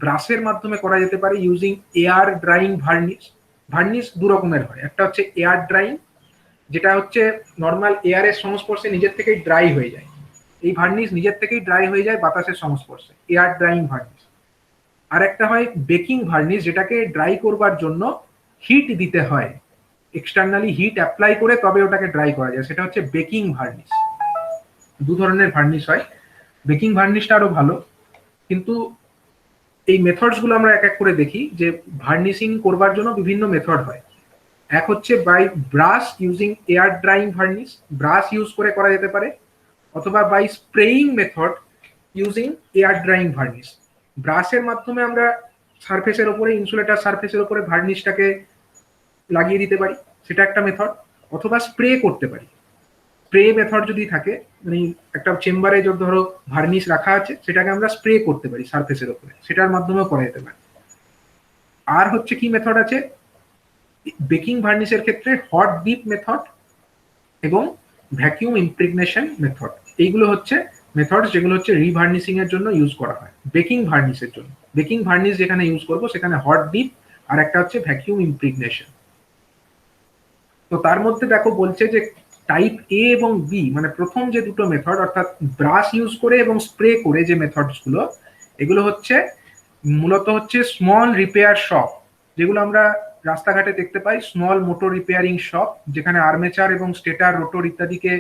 ব্রাশের মাধ্যমে করা যেতে পারে using air drying varnish. Varnish দু রকমের হয়, একটা হচ্ছে এয়ার ড্রাইং যেটা হচ্ছে নর্মাল এয়ারের সংস্পর্শে নিজের থেকেই ড্রাই হয়ে যায়, এই ভার্নিশ নিজের থেকেই ড্রাই হয়ে যায় বাতাসের সংস্পর্শে, এয়ার ড্রাইং ভার্নিশ। আর একটা হয় বেকিং ভার্নিশ যেটাকে ড্রাই করবার জন্য হিট দিতে হয়, এক্সটার্নালি হিট অ্যাপ্লাই করে তবে ওটাকে ড্রাই করা যায়, সেটা হচ্ছে বেকিং ভার্নিশ। দু ধরনের ভার্নিশ হয়, বেকিং ভার্নিশটা আরো ভালো, কিন্তু এই মেথডসগুলো আমরা এক এক করে দেখি যে ভার্নিশিং করবার জন্য বিভিন্ন মেথড হয়। এক হচ্ছে by brush using air drying varnish, brush use করে করা যেতে পারে, অথবা by spraying method using air drying varnish. ব্রাশের মাধ্যমে আমরা সারফেসের ওপরে, ইনসুলেটার সারফেসের ওপরে ভার্নিশটাকে লাগিয়ে দিতে পারি, সেটা একটা মেথড। অথবা স্প্রে করতে পারি, স্প্রে মেথড যদি থাকে, মানে একটা চেম্বারে যদি ধরো ভার্নিশ রাখা আছে, সেটাকে আমরা স্প্রে করতে পারি সারফেসের ওপরে, সেটার মাধ্যমেও করা যেতে পারে। আর হচ্ছে কি মেথড আছে বেকিং ভার্নিশের ক্ষেত্রে, হট ডিপ মেথড এবং ভ্যাকিউম ইমপ্রেগনেশন মেথড। এইগুলো হচ্ছে মেথড যেগুলো হচ্ছে রিভার্নিশিং এর জন্য ইউজ করা হয় বেকিং ভার্নিশের জন্য। বেকিং ভার্নিশ যেখানে ইউজ করবো সেখানে হট ডিপ আর একটা হচ্ছে ভ্যাকিউম ইমপ্রেগনেশন। তো তার মধ্যে দেখো বলছে যে টাইপ এ এবং বি, মানে প্রথম যে দুটো মেথড অর্থাৎ ব্রাশ ইউজ করে এবং স্প্রে করে যে মেথডস গুলো, এগুলো হচ্ছে মূলত হচ্ছে স্মল রিপেয়ার শপ, যেগুলো আমরা রাস্তাঘাটে দেখতে পাই, স্মল মোটর রিপেয়ারিং শপ, যেখানে আর্মেচার এবং স্টেটার রোটর ইত্যাদিকে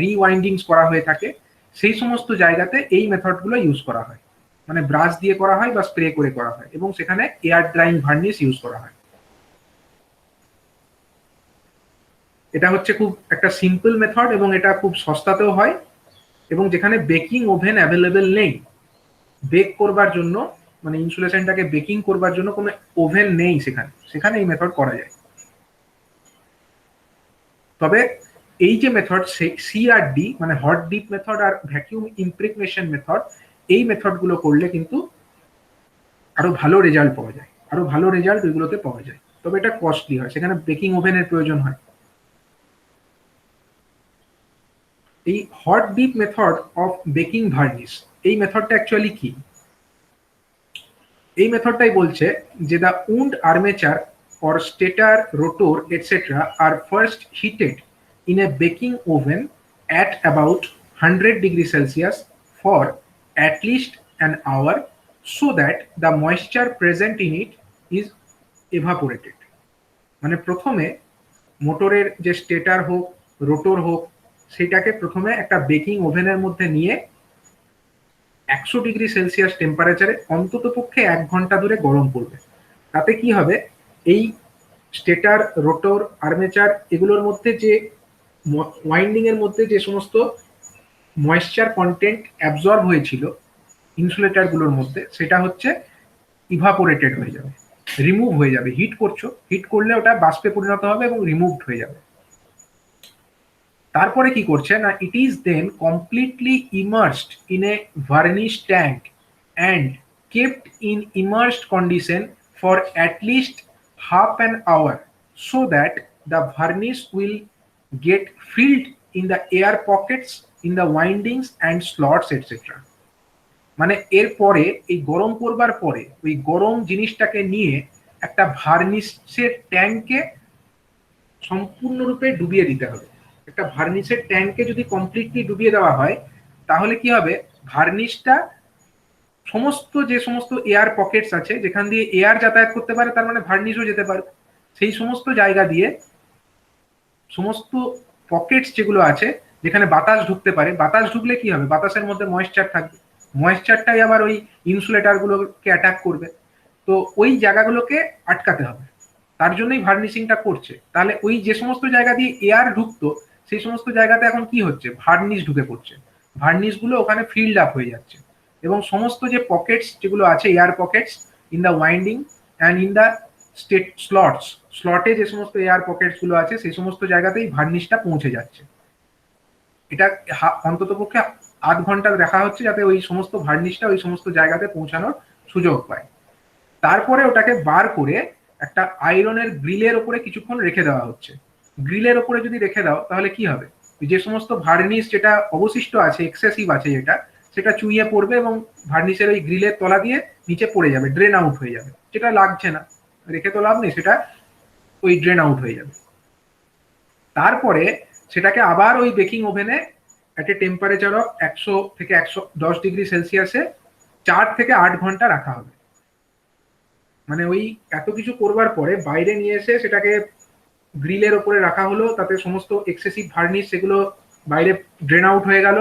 রিওয়াইন্ডিংস করা হয়ে থাকে। সেই সমস্ত জায়গাতে এই মেথডগুলো ইউজ করা হয়, মানে ব্রাশ দিয়ে করা হয় বা স্প্রে করে করা হয়, এবং সেখানে এয়ার ড্রাইং ভার্নিশ ইউজ করা হয়। এটা হচ্ছে খুব একটা সিম্পল মেথড এবং এটা খুব সস্তাতেও হয়, এবং যেখানে বেকিং ওভেন অ্যাভেলেবেল নেই, বেক করবার জন্য, মানে ইনসুলেশনটাকে বেকিং করবার জন্য কোনো ওভেন নেই সেখানে, সেখানে এই মেথড করা যায়। তবে এই যে মেথড সিআরডি, মানে হট ডিপ মেথড আর ভ্যাকিউম ইমপ্রেগনেশন মেথড, এই মেথডগুলো করলে কিন্তু আরো ভালো রেজাল্ট পাওয়া যায়, আরো ভালো রেজাল্ট ওইগুলোতে পাওয়া যায়। তবে এটা কস্টলি হয়, সেখানে বেকিং ওভেনের প্রয়োজন হয়। এই hot dip method of baking varnish, এই মেথডটা অ্যাকচুয়ালি কি? এই মেথডটাই বলছে যে the wound armature or stator, rotor, etc. are first heated in a baking oven at about 100 degrees Celsius for at least an hour so that the moisture present in it is evaporated. মানে প্রথমে মোটরের যে stature হোক, rotor হোক, সেটাকে প্রথমে একটা baking ওভেনের মধ্যে নিয়ে 100 ডিগ্রি সেলসিয়াস টেম্পারেচারে অন্তত পক্ষে 1 ঘন্টা ধরে গরম করবে। তাতে কি হবে, এই স্টেটার, রোটর, আর্মেচার এগুলোর মধ্যে যে ওয়াইন্ডিং এর মধ্যে যে সমস্ত ময়েশ্চার কন্টেন্ট অ্যাবজর্ব হয়েছিল ইনসুলেটার গুলোর মধ্যে, সেটা হচ্ছে ইভাপোরেটেড হয়ে যাবে, রিমুভ হয়ে যাবে। হিট করছো, হিট করলে ওটা বাষ্পে পরিণত হবে এবং রিমুভড হয়ে যাবে। তারপরে কি করছে না, it is then completely immersed in a varnish tank and kept in immersed condition for at least half an hour so that the varnish will get filled in the air pockets in the windings and slots etc. মানে এরপরে এই গরম করবার পরে ওই গরম জিনিসটাকে নিয়ে একটা ভার্নিশের ট্যাঙ্কে সম্পূর্ণরূপে ডুবিয়ে দিতে হবে। একটা ভার্নিশের ট্যাঙ্কে যদি কমপ্লিটলি ডুবিয়ে দেওয়া হয়, তাহলে কি হবে, ভার্নিশটা সমস্ত যে সমস্ত এয়ার পকেটস আছে, যেখান দিয়ে এয়ার যাতায়াত করতে পারে, তার মানে ভার্নিশও যেতে পারে, সেই সমস্ত জায়গা দিয়ে, সমস্ত পকেটস যেগুলো আছে যেখানে বাতাস ঢুকতে পারে, বাতাস ঢুকলে কি হবে, বাতাসের মধ্যে ময়েশ্চার থাকবে, ময়েশ্চারটাই আবার ওই ইনসুলেটার গুলোকে অ্যাটাক করবে, তো ওই জায়গাগুলোকে আটকাতে হবে। তার জন্যই ভার্নিশিংটা করছে। তাহলে ওই যে সমস্ত জায়গা দিয়ে এয়ার ঢুকতো, সেই সমস্ত জায়গাতে এখন কি হচ্ছে, ভার্নিশ ঢুকে পড়ছে, ভার্নিশ গুলো ওখানে ফিল্ড আপ হয়ে যাচ্ছে, এবং সমস্ত যে পকেটস যেগুলো আছে, air pockets in the winding and in the state slots, স্লটে যে সমস্ত এয়ার পকেটস গুলো আছে, সেই সমস্ত জায়গাতেই ভার্নিশটা পৌঁছে যাচ্ছে। এটা অন্তত পক্ষে 8 ঘন্টা দেখা হচ্ছে, যাতে ওই সমস্ত ভার্নিশটা ওই সমস্ত জায়গাতে পৌঁছানোর সুযোগ পায়। তারপরে ওটাকে বার করে একটা আয়রনের গ্রিলের ওপরে কিছুক্ষণ রেখে দেওয়া হচ্ছে। গ্রিলের ওপরে যদি রেখে দাও, তাহলে কি হবে, যে সমস্ত ভার্নিশ যেটা অবশিষ্ট আছে, এক্সেসিভ আছে যেটা, সেটা চুইয়ে পড়বে এবং ভার্নিশের ওই গ্রিলের তলা দিয়ে নিচে পড়ে যাবে, ড্রেন আউট হয়ে যাবে। যেটা লাগছে না, রেখে তো লাভ নেই, সেটা ওই ড্রেন আউট হয়ে যাবে। তারপরে সেটাকে আবার ওই বেকিং ওভেনে একটা টেম্পারেচার অফ 100 থেকে 110 ডিগ্রি সেলসিয়াসে 4 থেকে 8 ঘন্টা রাখা হবে। মানে ওই এত কিছু করবার পরে বাইরে নিয়ে এসে সেটাকে গ্রিলের ওপরে রাখা হলো, তাতে সমস্ত এক্সেসিভ ভার্নিশ সেগুলো বাইরে ড্রেন আউট হয়ে গেল।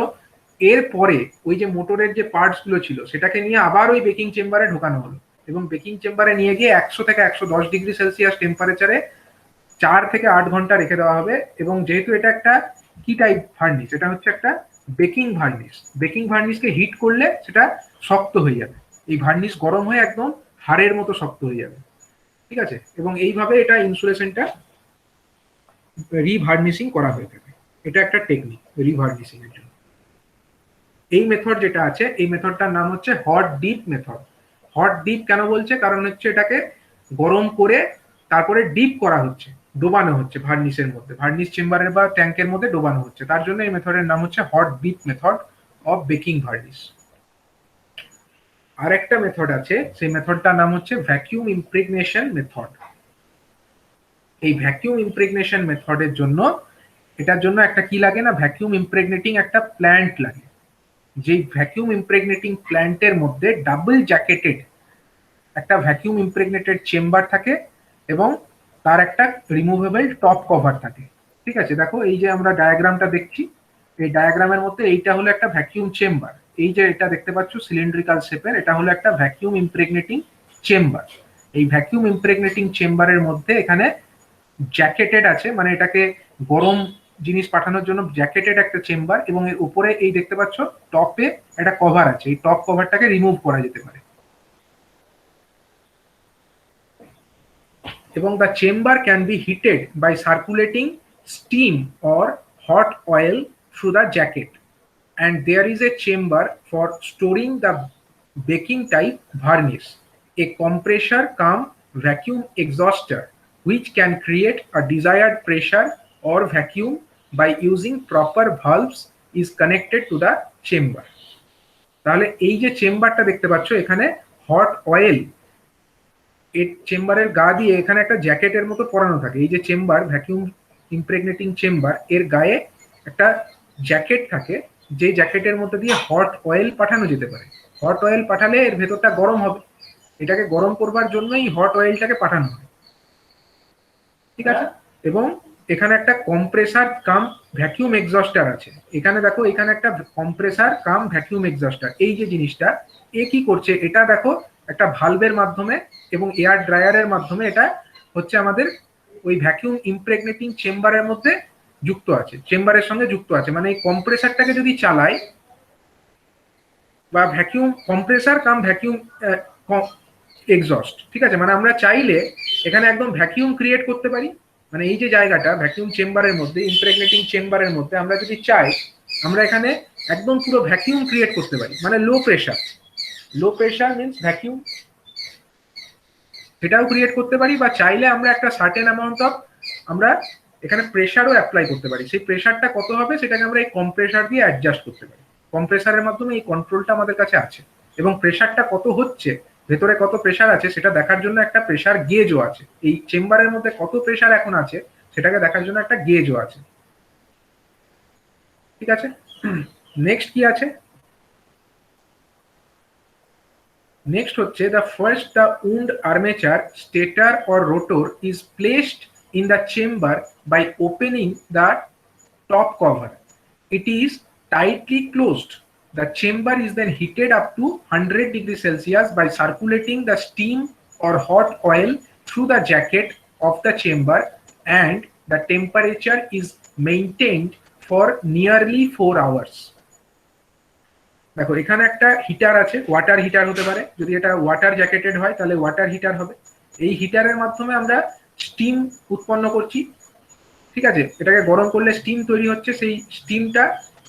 এরপরে ওই যে মোটরের যে পার্টস গুলো ছিল, সেটাকে নিয়ে আবার ওই বেকিং চেম্বারে ঢোকানো হলো, এবং বেকিং চেম্বারে নিয়ে গিয়ে 100 থেকে 110 ডিগ্রি সেলসিয়াস টেম্পারেচারে 4 থেকে 8 ঘন্টা রেখে দেওয়া হবে। এবং যেহেতু এটা একটা কি টাইপ ভার্নিশ, এটা হচ্ছে একটা বেকিং ভার্নিশ, বেকিং ভার্নিশকে হিট করলে সেটা শক্ত হয়ে যাবে, এই ভার্নিশ গরম হয়ে একদম হাড়ের মতো শক্ত হয়ে যাবে, ঠিক আছে। এবং এইভাবে এটা ইনসুলেশনটা রিভার্নিশিং করা হয়ে থাকে। এটা একটা টেকনিক রিভার্নিশিং এর জন্য। এই মেথড যেটা আছে, এই মেথডটার নাম হচ্ছে hot dip method. Hot dip কেন বলছে, কারণ হচ্ছে এটাকে গরম করে তারপরে ডিপ করা হচ্ছে, ডোবানো হচ্ছে ভার্নিশের মধ্যে, ভার্নিশ চেম্বারের বা ট্যাঙ্কের মধ্যে ডোবানো হচ্ছে, তার জন্য এই মেথডের নাম হচ্ছে hot dip method of baking varnish. আর একটা মেথড আছে, সেই মেথডটার নাম হচ্ছে ভ্যাকিউম ইমপ্রেগনেশন মেথড। এই ভ্যাকিউম ইমপ্রেগনেশন মেথডের জন্য, এটার জন্য একটা কি লাগে না, ভ্যাকিউম ইমপ্রেগনেটিং একটা প্ল্যান্ট লাগে। যেই ভ্যাকিউম ইমপ্রেগনেটিং প্ল্যান্টের মধ্যে ডাবল জ্যাকেটেড একটা ভ্যাকিউম ইমপ্রেগনেটেড চেম্বার থাকে এবং তার একটা রিমুভেবল টপ কভার থাকে, ঠিক আছে। দেখো এই যে আমরা ডায়াগ্রামটা দেখছি, এই ডায়াগ্রামের মধ্যে এইটা হলো একটা ভ্যাকিউম চেম্বার, এই যে এটা দেখতে পাচ্ছ সিলিন্ড্রিক্যাল শেপের, এটা হলো একটা ভ্যাকিউম ইমপ্রেগনেটিং চেম্বার। এই ভ্যাকিউম ইমপ্রেগনেটিং চেম্বারের মধ্যে এখানে জ্যাকেটেড আছে, মানে এটাকে গরম জিনিস পাঠানোর জন্য জ্যাকেটেড একটা চেম্বার, এবং এর উপরে এই দেখতে পাচ্ছ টপে একটা কভার আছে, এই টপ কভারটাকে রিমুভ করা যেতে পারে। এবং the chamber can be heated by circulating steam or hot oil through the jacket, and there is a chamber for storing the baking type varnish, a compressor cum vacuum exhauster which can create a desired pressure or vacuum by using proper valves is connected to the chamber. তাহলে এই যে চেম্বারটা দেখতে পাচ্ছ, এখানে hot oil এই চেম্বারের গা দিয়ে এখানে একটা জ্যাকেটের মতো পরানো থাকে। এই যে চেম্বার, ভ্যাকিউম ইমপ্রেগনেটিং চেম্বার, এর গায়ে একটা জ্যাকেট থাকে, যে জ্যাকেটের মধ্যে দিয়ে হট অয়েল পাঠানো যেতে পারে। হট অয়েল পাঠালে এর ভেতরটা গরম হবে, এটাকে গরম করবার জন্যই হট অয়েলটাকে পাঠানো হয়, ঠিক আছে। এবং এখানে একটা কম্প্রেসার কাম ভ্যাকিউম এক্সস্টার আছে, এখানে দেখো এখানে একটা কম্প্রেসার কাম ভ্যাকিউম এক্সস্টার, এই যে জিনিসটা এ কি করছে, এটা দেখো একটা ভালভের মাধ্যমে এবং এয়ার ড্রায়ারের মাধ্যমে এটা হচ্ছে আমাদের ওই ভ্যাকিউম ইমপ্রেগনেটিং চেম্বারের মধ্যে যুক্ত আছে, চেম্বারের সঙ্গে যুক্ত আছে। মানে এই কম্প্রেসারটাকে যদি চালাই, বা ভ্যাকিউম কম্প্রেসার কাম ভ্যাকিউম এক্সস্ট, ঠিক আছে, মানে আমরা চাইলে এখানে একদম ভ্যাকিউম ক্রিয়েট করতে পারি। মানে এই যে জায়গাটা ভ্যাকিউম চেম্বারের মধ্যে, ইমপ্রেগনেটিং চেম্বারের মধ্যে আমরা যদি চাই, আমরা এখানে একদম পুরো ভ্যাকিউম ক্রিয়েট করতে পারি, মানে লো প্রেশার মিনস ভ্যাকিউম, সেটাও ক্রিয়েট করতে পারি। বা চাইলে আমরা একটা সার্টেন অ্যামাউন্ট অফ আমরা এখানে প্রেশারও অ্যাপ্লাই করতে পারি, সেই প্রেশারটা কত হবে সেটাকে আমরা এই কম্প্রেসার দিয়ে অ্যাডজাস্ট করতে পারি। কম্প্রেসারের মাধ্যমে এই কন্ট্রোলটা আমাদের কাছে আছে, এবং প্রেশারটা কত হচ্ছে, ভেতরে কত প্রেশার আছে সেটা দেখার জন্য একটা প্রেশার গেজও আছে। এই চেম্বারের মধ্যে কত প্রেশার এখন আছে সেটাকে দেখার জন্য একটা গেজও আছে, ঠিক আছে। নেক্সট কি আছে, নেক্সট হচ্ছে the first the wound armature stator or rotor is placed in the chamber by opening the top cover. It is tightly closed. The chamber is then heated up to 100 degrees Celsius by circulating the steam or hot oil through the jacket of the chamber, and the temperature is maintained for nearly 4 hours. দেখো এখানে একটা heater আছে, water heater হতে পারে, যদি এটা water jacketed হয় তাহলে ওয়াটার হিটার হবে। এই হিটারের মাধ্যমে আমরা স্টিম উৎপন্ন করছি, ঠিক আছে, এটাকে গরম করলে স্টিম তৈরি হচ্ছে, সেই স্টিমটা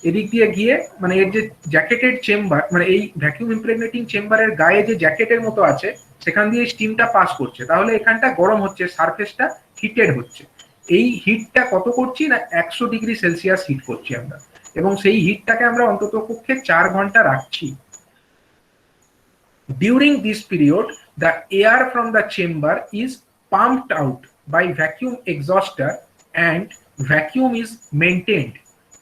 এদিক দিয়ে গিয়ে মানে এর যে জ্যাকেটেড চেম্বার, মানে এই ভ্যাকিউম ইমপ্রেগনেটিং চেম্বারের গায়ে যে জ্যাকেটের মতো আছে সেখান দিয়ে স্টিমটা পাস করছে, তাহলে এখানটা গরম হচ্ছে, সারফেসটা হিটেড হচ্ছে। এই হিটটা কত করছি না 100 ডিগ্রি সেলসিয়াস হিট করছি আমরা, এবং সেই হিটটাকে আমরা অন্তত পক্ষে 4 ঘন্টা রাখছি। During this period, the air from the chamber is pumped out by vacuum exhauster and vacuum is maintained,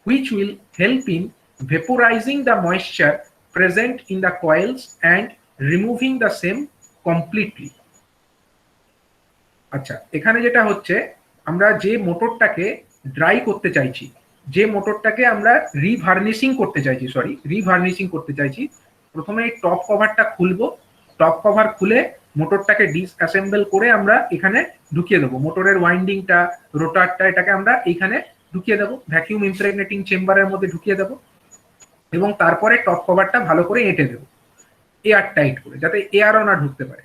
which will help in vaporizing the moisture present in the coils and removing the same completely. আচ্ছা, এখানে যেটা হচ্ছে আমরা যে মোটরটাকে dry করতে চাইছি, যে মোটরটাকে আমরা রিভার্নিশিং করতে চাইছি, প্রথমে এই টপ কভারটা খুলবো, টপ কভার খুলে মোটরটাকে ডিসঅ্যাসেম্বল করে আমরা এখানে ঢুকিয়ে দেবো, মোটরের ওয়াইন্ডিংটা, রোটারটা, এটাকে আমরা এইখানে ঢুকিয়ে দেবো, ভ্যাকিউম ইমপ্রেগনেটিং চেম্বারের মধ্যে ঢুকিয়ে দেবো, এবং তারপরে টপ কভারটা ভালো করে এঁটে দেবো এয়ার টাইট করে, যাতে এয়ারও না ঢুকতে পারে।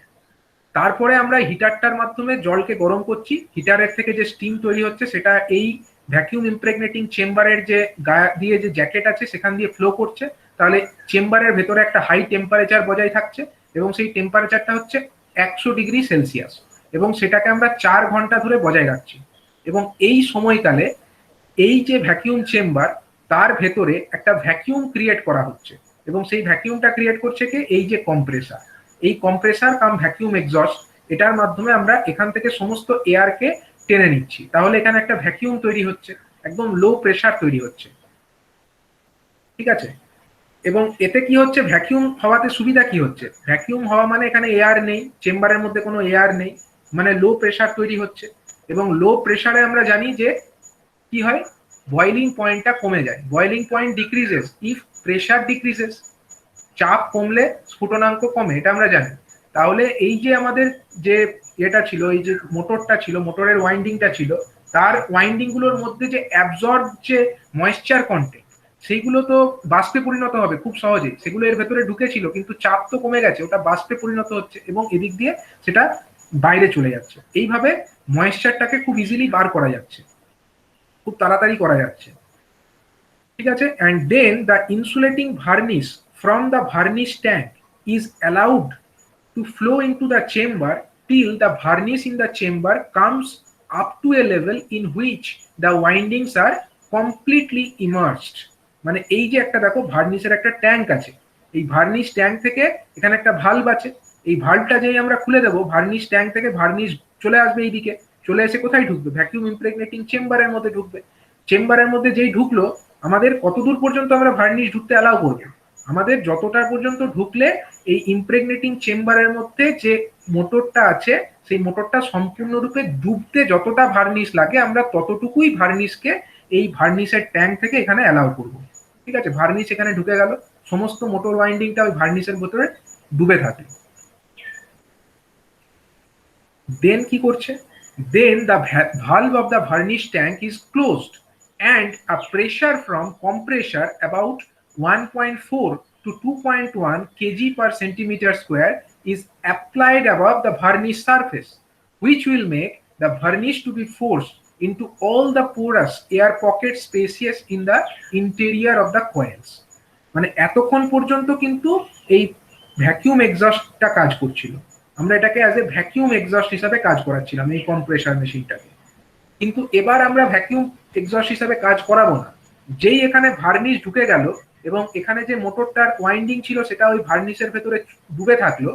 তারপরে আমরা হিটারটার মাধ্যমে জলকে গরম করছি, হিটারের থেকে যে স্টিম তৈরি হচ্ছে সেটা এই ভ্যাকিউম ইমপ্রেগনেটিং চেম্বারের যে গায়ে দিয়ে যে জ্যাকেট আছে সেখান দিয়ে ফ্লো করছে, তাহলে চেম্বারের ভেতরে একটা হাই টেম্পারেচার বজায় থাকছে, এবং সেই টেম্পারেচারটা হচ্ছে 100°C, এবং সেটাকে আমরা 4 ঘন্টা ধরে বজায় রাখছি। এবং এই সময়কালে এই যে ভ্যাকিউম চেম্বার, তার ভেতরে একটা ভ্যাকিউম ক্রিয়েট করা হচ্ছে, এবং সেই ভ্যাকিউমটা ক্রিয়েট করছে কি, এই যে কম্প্রেসার, এই কম্প্রেসার কাম ভ্যাকিউম এক্সস্ট, এটার মাধ্যমে আমরা এখান থেকে সমস্ত এয়ারকে টেনে নিচ্ছি, তাহলে এখানে একটা ভ্যাকিউম তৈরি হচ্ছে, একদম লো প্রেসার তৈরি হচ্ছে, ঠিক আছে। এবং এতে কি হচ্ছে, ভ্যাকিউম হওয়াতে সুবিধা কি হচ্ছে, ভ্যাকিউম হওয়া মানে এখানে এয়ার নেই, চেম্বারের মধ্যে কোনো এয়ার নেই, মানে লো প্রেসার তৈরি হচ্ছে, এবং লো প্রেসারে আমরা জানি যে কি হয়, বয়লিং পয়েন্টটা কমে যায়, boiling point decreases if pressure decreases, চাপ কমলে স্ফুটনাঙ্ক কমে, এটা আমরা জানি। তাহলে এই যে আমাদের যে এটা ছিল, এই যে মোটরটা ছিল, মোটরের ওয়াইন্ডিংটা ছিল, তার ওয়াইন্ডিং গুলোর মধ্যে যে অ্যাবজর্ব যে ময়েশ্চার কন্টেন্ট, সেইগুলো তো বাষ্পে পরিণত হবে খুব সহজে, সেগুলো এর ভেতরে ঢুকেছিল, কিন্তু চাপ তো কমে গেছে, ওটা বাষ্পে পরিণত হচ্ছে, এবং এদিক দিয়ে সেটা বাইরে চলে যাচ্ছে, এইভাবে ময়েশ্চারটাকে খুব ইজিলি বার করা যাচ্ছে, খুব তাড়াতাড়ি করা যাচ্ছে, ঠিক আছে। And then the insulating varnish from the varnish tank is allowed to flow into the chamber till the varnish in the chamber comes up to a level in which the windings are completely immersed। মানে এই যে একটা দেখো ভার্নিশের একটা tank আছে, এই varnish tank থেকে এখানে একটা ভালভ আছে, এই ভালভটা যেই আমরা খুলে দেবো, ভার্নিশ ট্যাঙ্ক থেকে ভার্নিশ চলে আসবে এইদিকে, চলে এসে কোথায় ঢুকবে, ভ্যাকিউম ইমপ্রেগনেটিং চেম্বারের মধ্যে ঢুকবে, চেম্বারের মধ্যে যেই ঢুকলো, আমাদের কতদূর পর্যন্ত আমরা ভার্নিশ ঢুকতে অ্যালাউ করবো, আমাদের যতটা পর্যন্ত ঢুকলে এই ইমপ্রেগনেটিং চেম্বারের মধ্যে যে মোটরটা আছে সেই মোটরটা সম্পূর্ণরূপে ডুবতে যতটা ভার্নিশ লাগে, আমরা ততটুকুই ভার্নিশকে এই ভার্নিশের ট্যাঙ্ক থেকে এখানে অ্যালাউ করব, ঠিক আছে। ভার্নিশ এখানে ঢুকে গেল, সমস্ত মোটর ওয়াইন্ডিংটা ওই ভার্নিশের ভেতরে ডুবে থাকে। দেন কি করছে, then the valve of the varnish tank is closed and a pressure from compressor about 1.4 to 2.1 kg per centimeter square is applied above the varnish surface, which will make the varnish to be forced into all the porous air pocket spaces in the interior of the coils। মানে এতক্ষণ পর্যন্ত কিন্তু এই vacuum এক্সস্টটা কাজ করছিল, আমরা এটাকে as a vacuum exhaust হিসাবে কাজ করাচ্ছিলাম এই কম্প্রেসার মেশিনটাকে, কিন্তু এবার আমরা ভ্যাকিউম এক্সস্ট হিসাবে কাজ করাবো না, যেই এখানে ভার্নিশ ঢুকে গেল এবং এখানে যে মোটরটার ওয়াইন্ডিং ছিল সেটা ওই ভার্নিশের ভেতরে ডুবে থাকলো,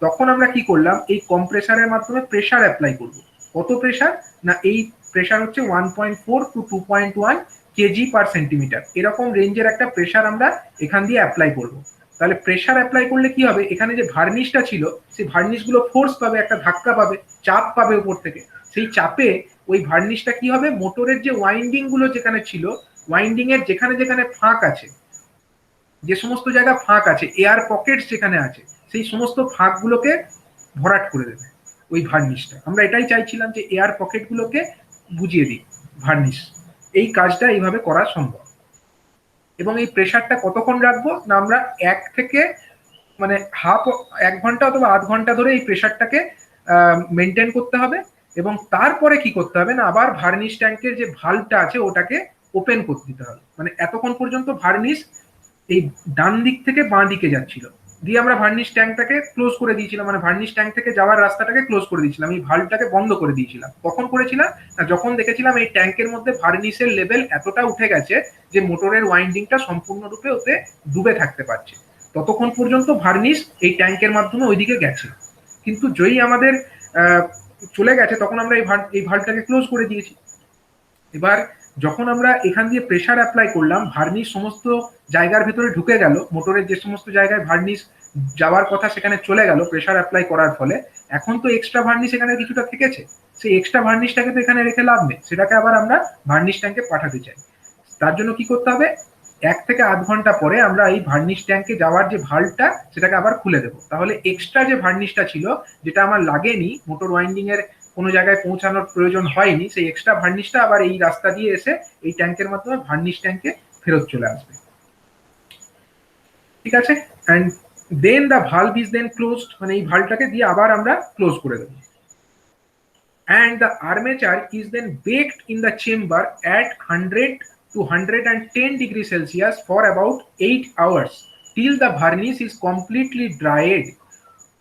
তখন আমরা কি করলাম, এই কম্প্রেসারের মাধ্যমে প্রেসার অ্যাপ্লাই করব। কত প্রেসার না, এই প্রেসার হচ্ছে 1.4 to 2.1 কেজি পার সেন্টিমিটার, এরকম রেঞ্জের একটা প্রেসার আমরা এখান দিয়ে অ্যাপ্লাই করব। তাহলে প্রেসার অ্যাপ্লাই করলে কি হবে, এখানে যে ভার্নিশটা ছিল সেই ভার্নিশগুলো ফোর্স পাবে, একটা ধাক্কা পাবে, চাপ পাবে উপর থেকে, সেই চাপে ওই ভার্নিশটা কি হবে, মোটরের যে ওয়াইন্ডিং গুলো যেখানে ছিল, ওয়াইন্ডিং এর যেখানে যেখানে ফাঁক আছে, যে সমস্ত জায়গা ফাঁক আছে, এয়ার পকেটস যেখানে আছে, সেই সমস্ত ফাঁকগুলোকে ভরাট করে দেবে ওই ভার্নিশটা। আমরা এটাই চাইছিলাম যে এয়ার পকেটগুলোকে বুঝিয়ে দিই ভার্নিশ, এই কাজটা এইভাবে করা সম্ভব। এবং এই প্রেসারটা কতক্ষণ রাখবো না, আমরা 1 ঘন্টা অথবা আধ ঘন্টা ধরে এই প্রেসারটাকে মেনটেন করতে হবে, এবং তারপরে কি করতে হবে না, আবার ভার্নিশ ট্যাঙ্কের যে ভালভটা আছে ওটাকে ওপেন করতে দিতে হবে। মানে এতক্ষণ পর্যন্ত ভার্নিশ এই ডান দিক থেকে বাঁ দিকে যাচ্ছিল, দিয়ে আমরা ভার্নিশ ট্যাঙ্কটাকে ক্লোজ করে দিয়েছিলাম, মানে ভার্নিশ ট্যাঙ্ক থেকে যাওয়ার রাস্তাটাকে ক্লোজ করে দিয়েছিলাম, এই ভালভটাকে বন্ধ করে দিয়েছিলাম। কখন করেছিলাম না, যখন দেখেছিলাম এই ট্যাঙ্কের মধ্যে ভার্নিশের লেভেল এতটা উঠে গেছে যে মোটরের ওয়াইন্ডিংটা সম্পূর্ণরূপে ওতে ডুবে থাকতে পারছে, ততক্ষণ পর্যন্ত ভার্নিশ এই ট্যাঙ্কের মাধ্যমে ওইদিকে গেছে। কিন্তু যেই আমাদের চলে গেছে তখন আমরা এই ভালভটাকে ক্লোজ করে দিয়েছি। এবার যখন আমরা এখান দিয়ে প্রেসার অ্যাপ্লাই করলাম, ভার্নিশ সমস্ত জায়গার ভেতরে ঢুকে গেল, মোটরের যে সমস্ত জায়গায় ভার্নিশ যাওয়ার কথা সেখানে চলে গেল প্রেসার অ্যাপ্লাই করার ফলে। এখন তো এক্সট্রা ভার্নিশ এখানে কিছুটা থেকেছে, সেই এক্সট্রা ভার্নিশটাকে তো এখানে রেখে লাভ নেই, সেটাকে আবার আমরা ভার্নিশ ট্যাঙ্কে পাঠাতে চাই। তার জন্য কি করতে হবে, 1 থেকে আধ ঘন্টা পরে আমরা এই ভার্নিশ ট্যাঙ্কে যাওয়ার যে ভাল্বটা সেটাকে আবার খুলে দেবো। তাহলে এক্সট্রা যে ভার্নিশটা ছিল, যেটা আমার লাগেনি, মোটর ওয়াইন্ডিং এর কোনো জায়গায় পৌঁছানোর প্রয়োজন হয়নি, সেই এক্সট্রা ভার্নিশটা আবার এই রাস্তা দিয়ে এসে এই ট্যাঙ্কের মাধ্যমে ভার্নিশ ট্যাঙ্কে ফেরত চলে আসবে। ঠিক আছে, and then the valve is then closed, মানে এই ভালভটাকে দিয়ে আবার আমরা ক্লোজ করে দেবো। And the armature is then baked in the chamber at 100 to 110 degrees Celsius for about 8 hours till the varnish is completely dried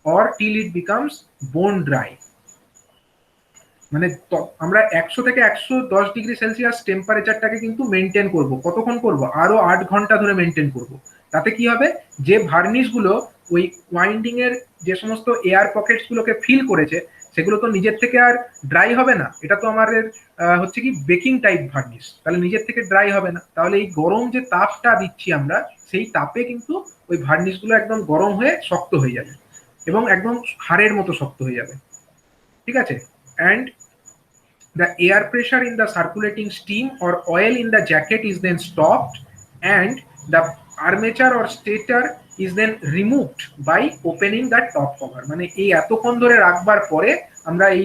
or till it becomes bone dry. মানে আমরা 100 থেকে 110 ডিগ্রি সেলসিয়াস টেম্পারেচারটাকে কিন্তু maintain করব। কতক্ষণ করব? আরো 8 ঘন্টা ধরে মেনটেন করব। তাতে কি হবে, যে ভার্নিশ গুলো ওই ওয়াইন্ডিং এর যে সমস্ত এয়ার পকেটস গুলোকে ফিল করেছে সেগুলো তো নিজের থেকে আর ড্রাই হবে না। এটা তো আমাদের হচ্ছে কি বেকিং টাইপ ভার্নিশ, তাহলে নিজের থেকে ড্রাই হবে না। তাহলে এই গরম যে তাপটা দিচ্ছি আমরা, সেই তাপে কিন্তু ওই ভার্নিশ গুলো একদম গরম হয়ে শক্ত হয়ে যাবে এবং একদম হাড়ের মতো শক্ত হয়ে যাবে। ঠিক আছে, and the air pressure in the circulating steam or oil in the jacket is then stopped and the armature or stator is then removed by opening the top cover. মানে এই এতক্ষণ ধরে রাখবার পরে আমরা এই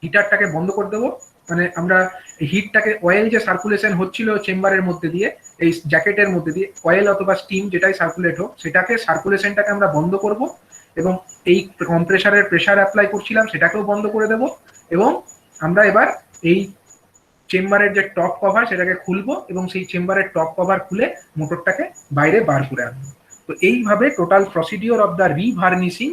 হিটারটাকে বন্ধ করে দেবো। মানে আমরা হিটটাকে, অয়েল যে সার্কুলেশন হচ্ছিল চেম্বারের মধ্যে দিয়ে, এই জ্যাকেটের মধ্যে দিয়ে অয়েল অথবা স্টিম যেটাই সার্কুলেট হোক, সেটাকে সার্কুলেশনটাকে আমরা বন্ধ করব এবং এই কম্প্রেসারের প্রেসার অ্যাপ্লাই করছিলাম সেটাকেও বন্ধ করে দেব এবং আমরা এবার এই চেম্বারের যে টপ কভার সেটাকে খুলবো এবং সেই চেম্বারের টপ কভার খুলে মোটরটাকে বাইরে বার করে আনবো। তো এইভাবে total procedure of the revarnishing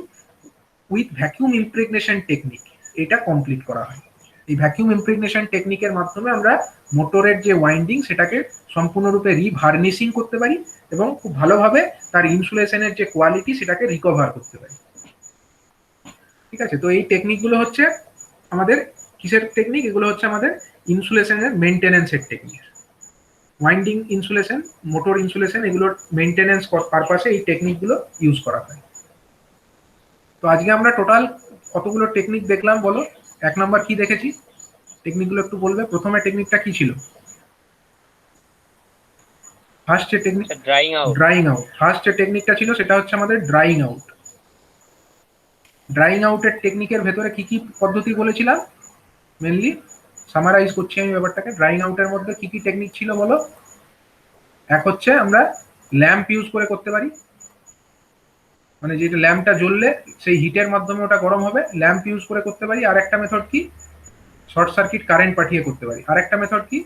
with vacuum impregnation technique এটা কমপ্লিট করা হয়। এই ভ্যাকিউম ইমপ্রেগনেশন টেকনিকের মাধ্যমে আমরা মোটরের যে ওয়াইন্ডিং সেটাকে সম্পূর্ণরূপে রিভার্নিশিং করতে পারি এবং খুব ভালোভাবে তার ইনসুলেশনের যে কোয়ালিটি সেটাকে রিকভার করতে পারি। ঠিক আছে, তো এই টেকনিকগুলো হচ্ছে আমাদের কিসের টেকনিক? এগুলো হচ্ছে আমাদের ইনসুলেশনের মেনটেনেন্সের technique. Winding insulation, motor insulation, এগুলোর মেনটেনেন্স পারপাসে এই টেকনিকগুলো ইউজ করা হয়। তো আজকে আমরা টোটাল কতগুলো টেকনিক দেখলাম বলো? 1 নাম্বার কি দেখেছি? টেকনিকগুলো একটু বলবে। প্রথমে টেকনিকটা কি ছিল? ফার্স্ট যে টেকনিক ড্রাইং আউট, ফার্স্ট যে টেকনিকটা ছিল সেটা হচ্ছে আমাদের ড্রাইং আউট। ড্রাইং আউটের টেকনিকের ভেতরে কি কি পদ্ধতি বলেছিলাম? মেনলি সামারাইজ করছি আমি ব্যাপারটাকে। ড্রাইং আউটের মধ্যে কি কি টেকনিক ছিল বলো? এক হচ্ছে আমরা ল্যাম্প ইউজ করে করতে পারি, মানে যেটা ল্যাম্পটা জ্বললে সেই হিটের মাধ্যমে ওটা গরম হবে, ল্যাম্প ইউজ করে করতে পারি। আর একটা মেথড কি? শর্ট সার্কিট কারেন্ট পাঠিয়ে করতে পারি। আর একটা মেথড কি?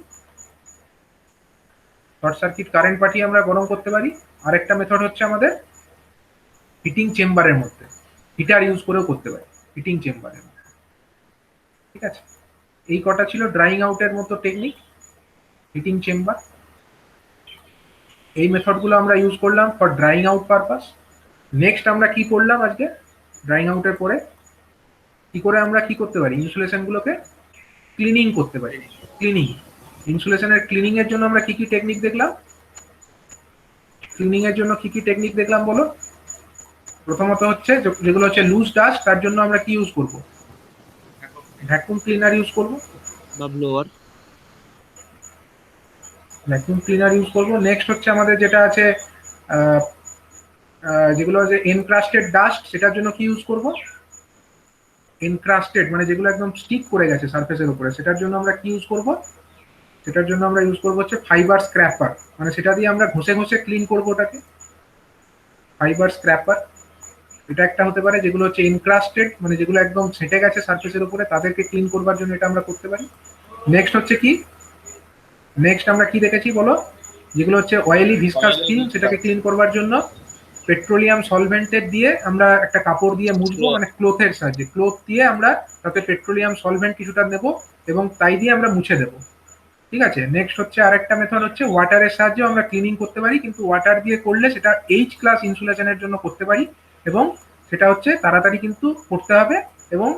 শর্ট সার্কিট কারেন্ট পাঠিয়ে আমরা গরম করতে পারি। আর একটা মেথড হচ্ছে আমাদের হিটিং চেম্বারের মধ্যে হিটার ইউজ করেও করতে পারি, হিটিং চেম্বারের মধ্যে। ঠিক আছে, এই কটা ছিল ড্রাইং আউটের মতো টেকনিক, হিটিং চেম্বার। এই মেথডগুলো আমরা ইউজ করলাম for drawing out purpose. Next আমরা কি করলাম আজকে? ড্রাইং আউটের পরে কি করে আমরা কি করতে পারি? ইনসুলেশনগুলোকে ক্লিনিং করতে পারি। ক্লিনিং, ইনসুলেশনের ক্লিনিং এর জন্য আমরা কি কি টেকনিক দেখলাম? ক্লিনিং এর জন্য কি কি টেকনিক দেখলাম বলো? প্রথমত হচ্ছে যেগুলো হচ্ছে লুজ ডাস্ট, তার জন্য আমরা কি ইউজ করব? ভ্যাকুয়াম ক্লিনার ইউজ করব বা ব্লোয়ার। ভ্যাকুয়াম ক্লিনার ইউজ করব। নেক্সট হচ্ছে আমাদের যেটা আছে যেগুলো যে এনক্রাস্টেড ডাস্ট, সেটার জন্য কি ইউজ করব? এনক্রাস্টেড মানে যেগুলো একদম স্টিক করে গেছে সারফেসের উপরে, সেটার জন্য আমরা কি ইউজ করব? সেটার জন্য আমরা ইউজ করব হচ্ছে ফাইবার স্ক্র্যাপার, মানে সেটা দিয়ে আমরা ঘষে ঘষে ক্লিন করব ওটাকে। ফাইবার স্ক্র্যাপার এটা একটা হতে পারে। যেগুলো হচ্ছে এনক্রাস্টেড মানে যেগুলো একদম ছেটে গেছে সারফেসের উপরে, তাদেরকে ক্লিন করবার জন্য এটা আমরা করতে পারি। নেক্সট হচ্ছে কি? নেক্সট আমরা কি দেখেছি বলো? যেগুলো হচ্ছে অয়েলি ভিসকাস ফিল্ম, সেটাকে ক্লিন করবার জন্য পেট্রোলিয়াম সলভেন্টের দিয়ে আমরা একটা কাপড় দিয়ে মুছবো, মানে ক্লোথের সাহায্যে, ক্লোথ দিয়ে আমরা তাতে পেট্রোলিয়াম সলভেন্ট কিছুটা নেব এবং তাই দিয়ে আমরা মুছে দেবো। ঠিক আছে, নেক্সট হচ্ছে আরেকটা মেথড হচ্ছে ওয়াটারের সাহায্যে আমরা ক্লিনিং করতে পারি, কিন্তু ওয়াটার দিয়ে করলে সেটা এইচ ক্লাস ইনসুলেশনের জন্য করতে পারি এবং সেটা হচ্ছে তাড়াতাড়ি কিন্তু করতে হবে এবং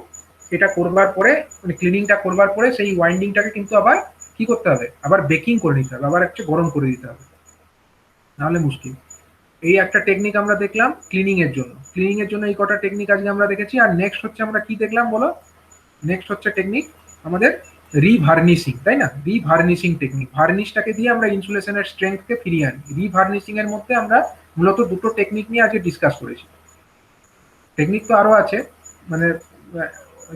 এটা করবার পরে, মানে ক্লিনিংটা করবার পরে সেই ওয়াইন্ডিংটাকে কিন্তু আবার কি করতে হবে? আবার বেকিং করে নিতে হবে, আবার হচ্ছে গরম করে দিতে হবে, নাহলে মুশকিল। এই একটা টেকনিক আমরা দেখলাম ক্লিনিং এর জন্য। ক্লিনিং এর জন্য এই কটা টেকনিক আজকে আমরা দেখেছি। আর নেক্সট হচ্ছে আমরা কি দেখলাম বলো? নেক্সট হচ্ছে টেকনিক আমাদের রিভার্নিশিং, তাই না? রিভার্নিশিং টেকনিক, ভার্নিশটাকে দিয়ে আমরা ইনসুলেশনের স্ট্রেংথকে ফিরিয়ে আনি। রিভার্নিশিং এর মধ্যে আমরা মূলত দুটো টেকনিক নিয়ে আজকে ডিসকাস করেছি। টেকনিক তো আরো আছে, মানে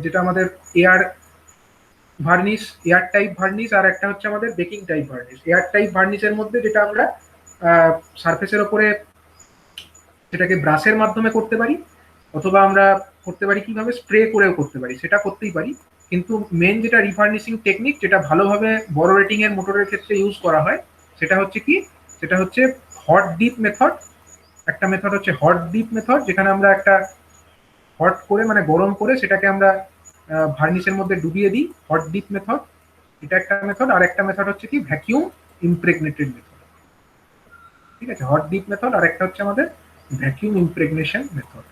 যেটা আমাদের air varnish, air type varnish, আর একটা হচ্ছে আমাদের baking type varnish. Air type ভার্নিশের মধ্যে যেটা আমরা সারফেসের ওপরে সেটাকে ব্রাশের মাধ্যমে করতে পারি, অথবা আমরা করতে পারি কিভাবে স্প্রে করেও করতে পারি, সেটা করতেই পারি। কিন্তু মেন যেটা রিভার্নিশিং টেকনিক, যেটা ভালোভাবে বড় রেটিং এর মোটরের ক্ষেত্রে ইউজ করা হয়, সেটা হচ্ছে কি, সেটা হচ্ছে হট ডিপ মেথড। একটা মেথড হচ্ছে হট ডিপ মেথড, যেখানে আমরা একটা হট করে মানে গরম করে সেটাকে আমরা ভার্নিশের মধ্যে ডুবিয়ে দিই, হট ডিপ মেথড, এটা একটা মেথড। আর একটা মেথড হচ্ছে কি ভ্যাকিউম ইমপ্রেগনেটেড মেথড। ঠিক আছে, হট ডিপ মেথড, আর একটা হচ্ছে আমাদের vacuum impregnation method.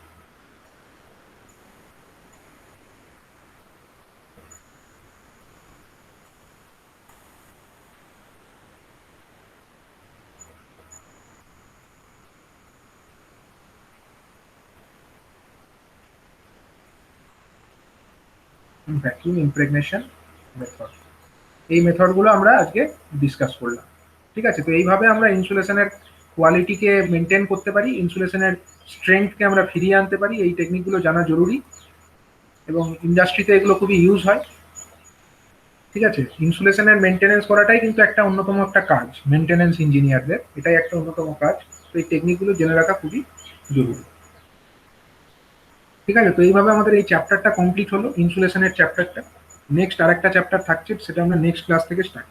Vacuum impregnation method, এই মেথডগুলো আমরা আজকে ডিসকাস করলাম। ঠিক আছে, তো এইভাবে আমরা ইনসুলেশনের কোয়ালিটিকে মেনটেন করতে পারি, ইনসুলেশনের স্ট্রেংথকে আমরা ফিরিয়ে আনতে পারি। এই টেকনিকগুলো জানা জরুরি এবং ইন্ডাস্ট্রিতে এগুলো খুবই ইউজ হয়। ঠিক আছে, ইনসুলেশনের মেনটেনেন্স করাটাই কিন্তু একটা অন্যতম একটা কাজ মেনটেনেন্স ইঞ্জিনিয়ারদের, এটাই একটা অন্যতম কাজ। তো এই টেকনিকগুলো জেনে রাখা খুবই জরুরি। ঠিক আছে, তো এইভাবে আমাদের এই চ্যাপ্টারটা কমপ্লিট হলো, ইনসুলেশনের চ্যাপ্টারটা। নেক্সট আরেকটা চ্যাপ্টার থাকছে, সেটা আমরা নেক্সট ক্লাস থেকে স্টার্ট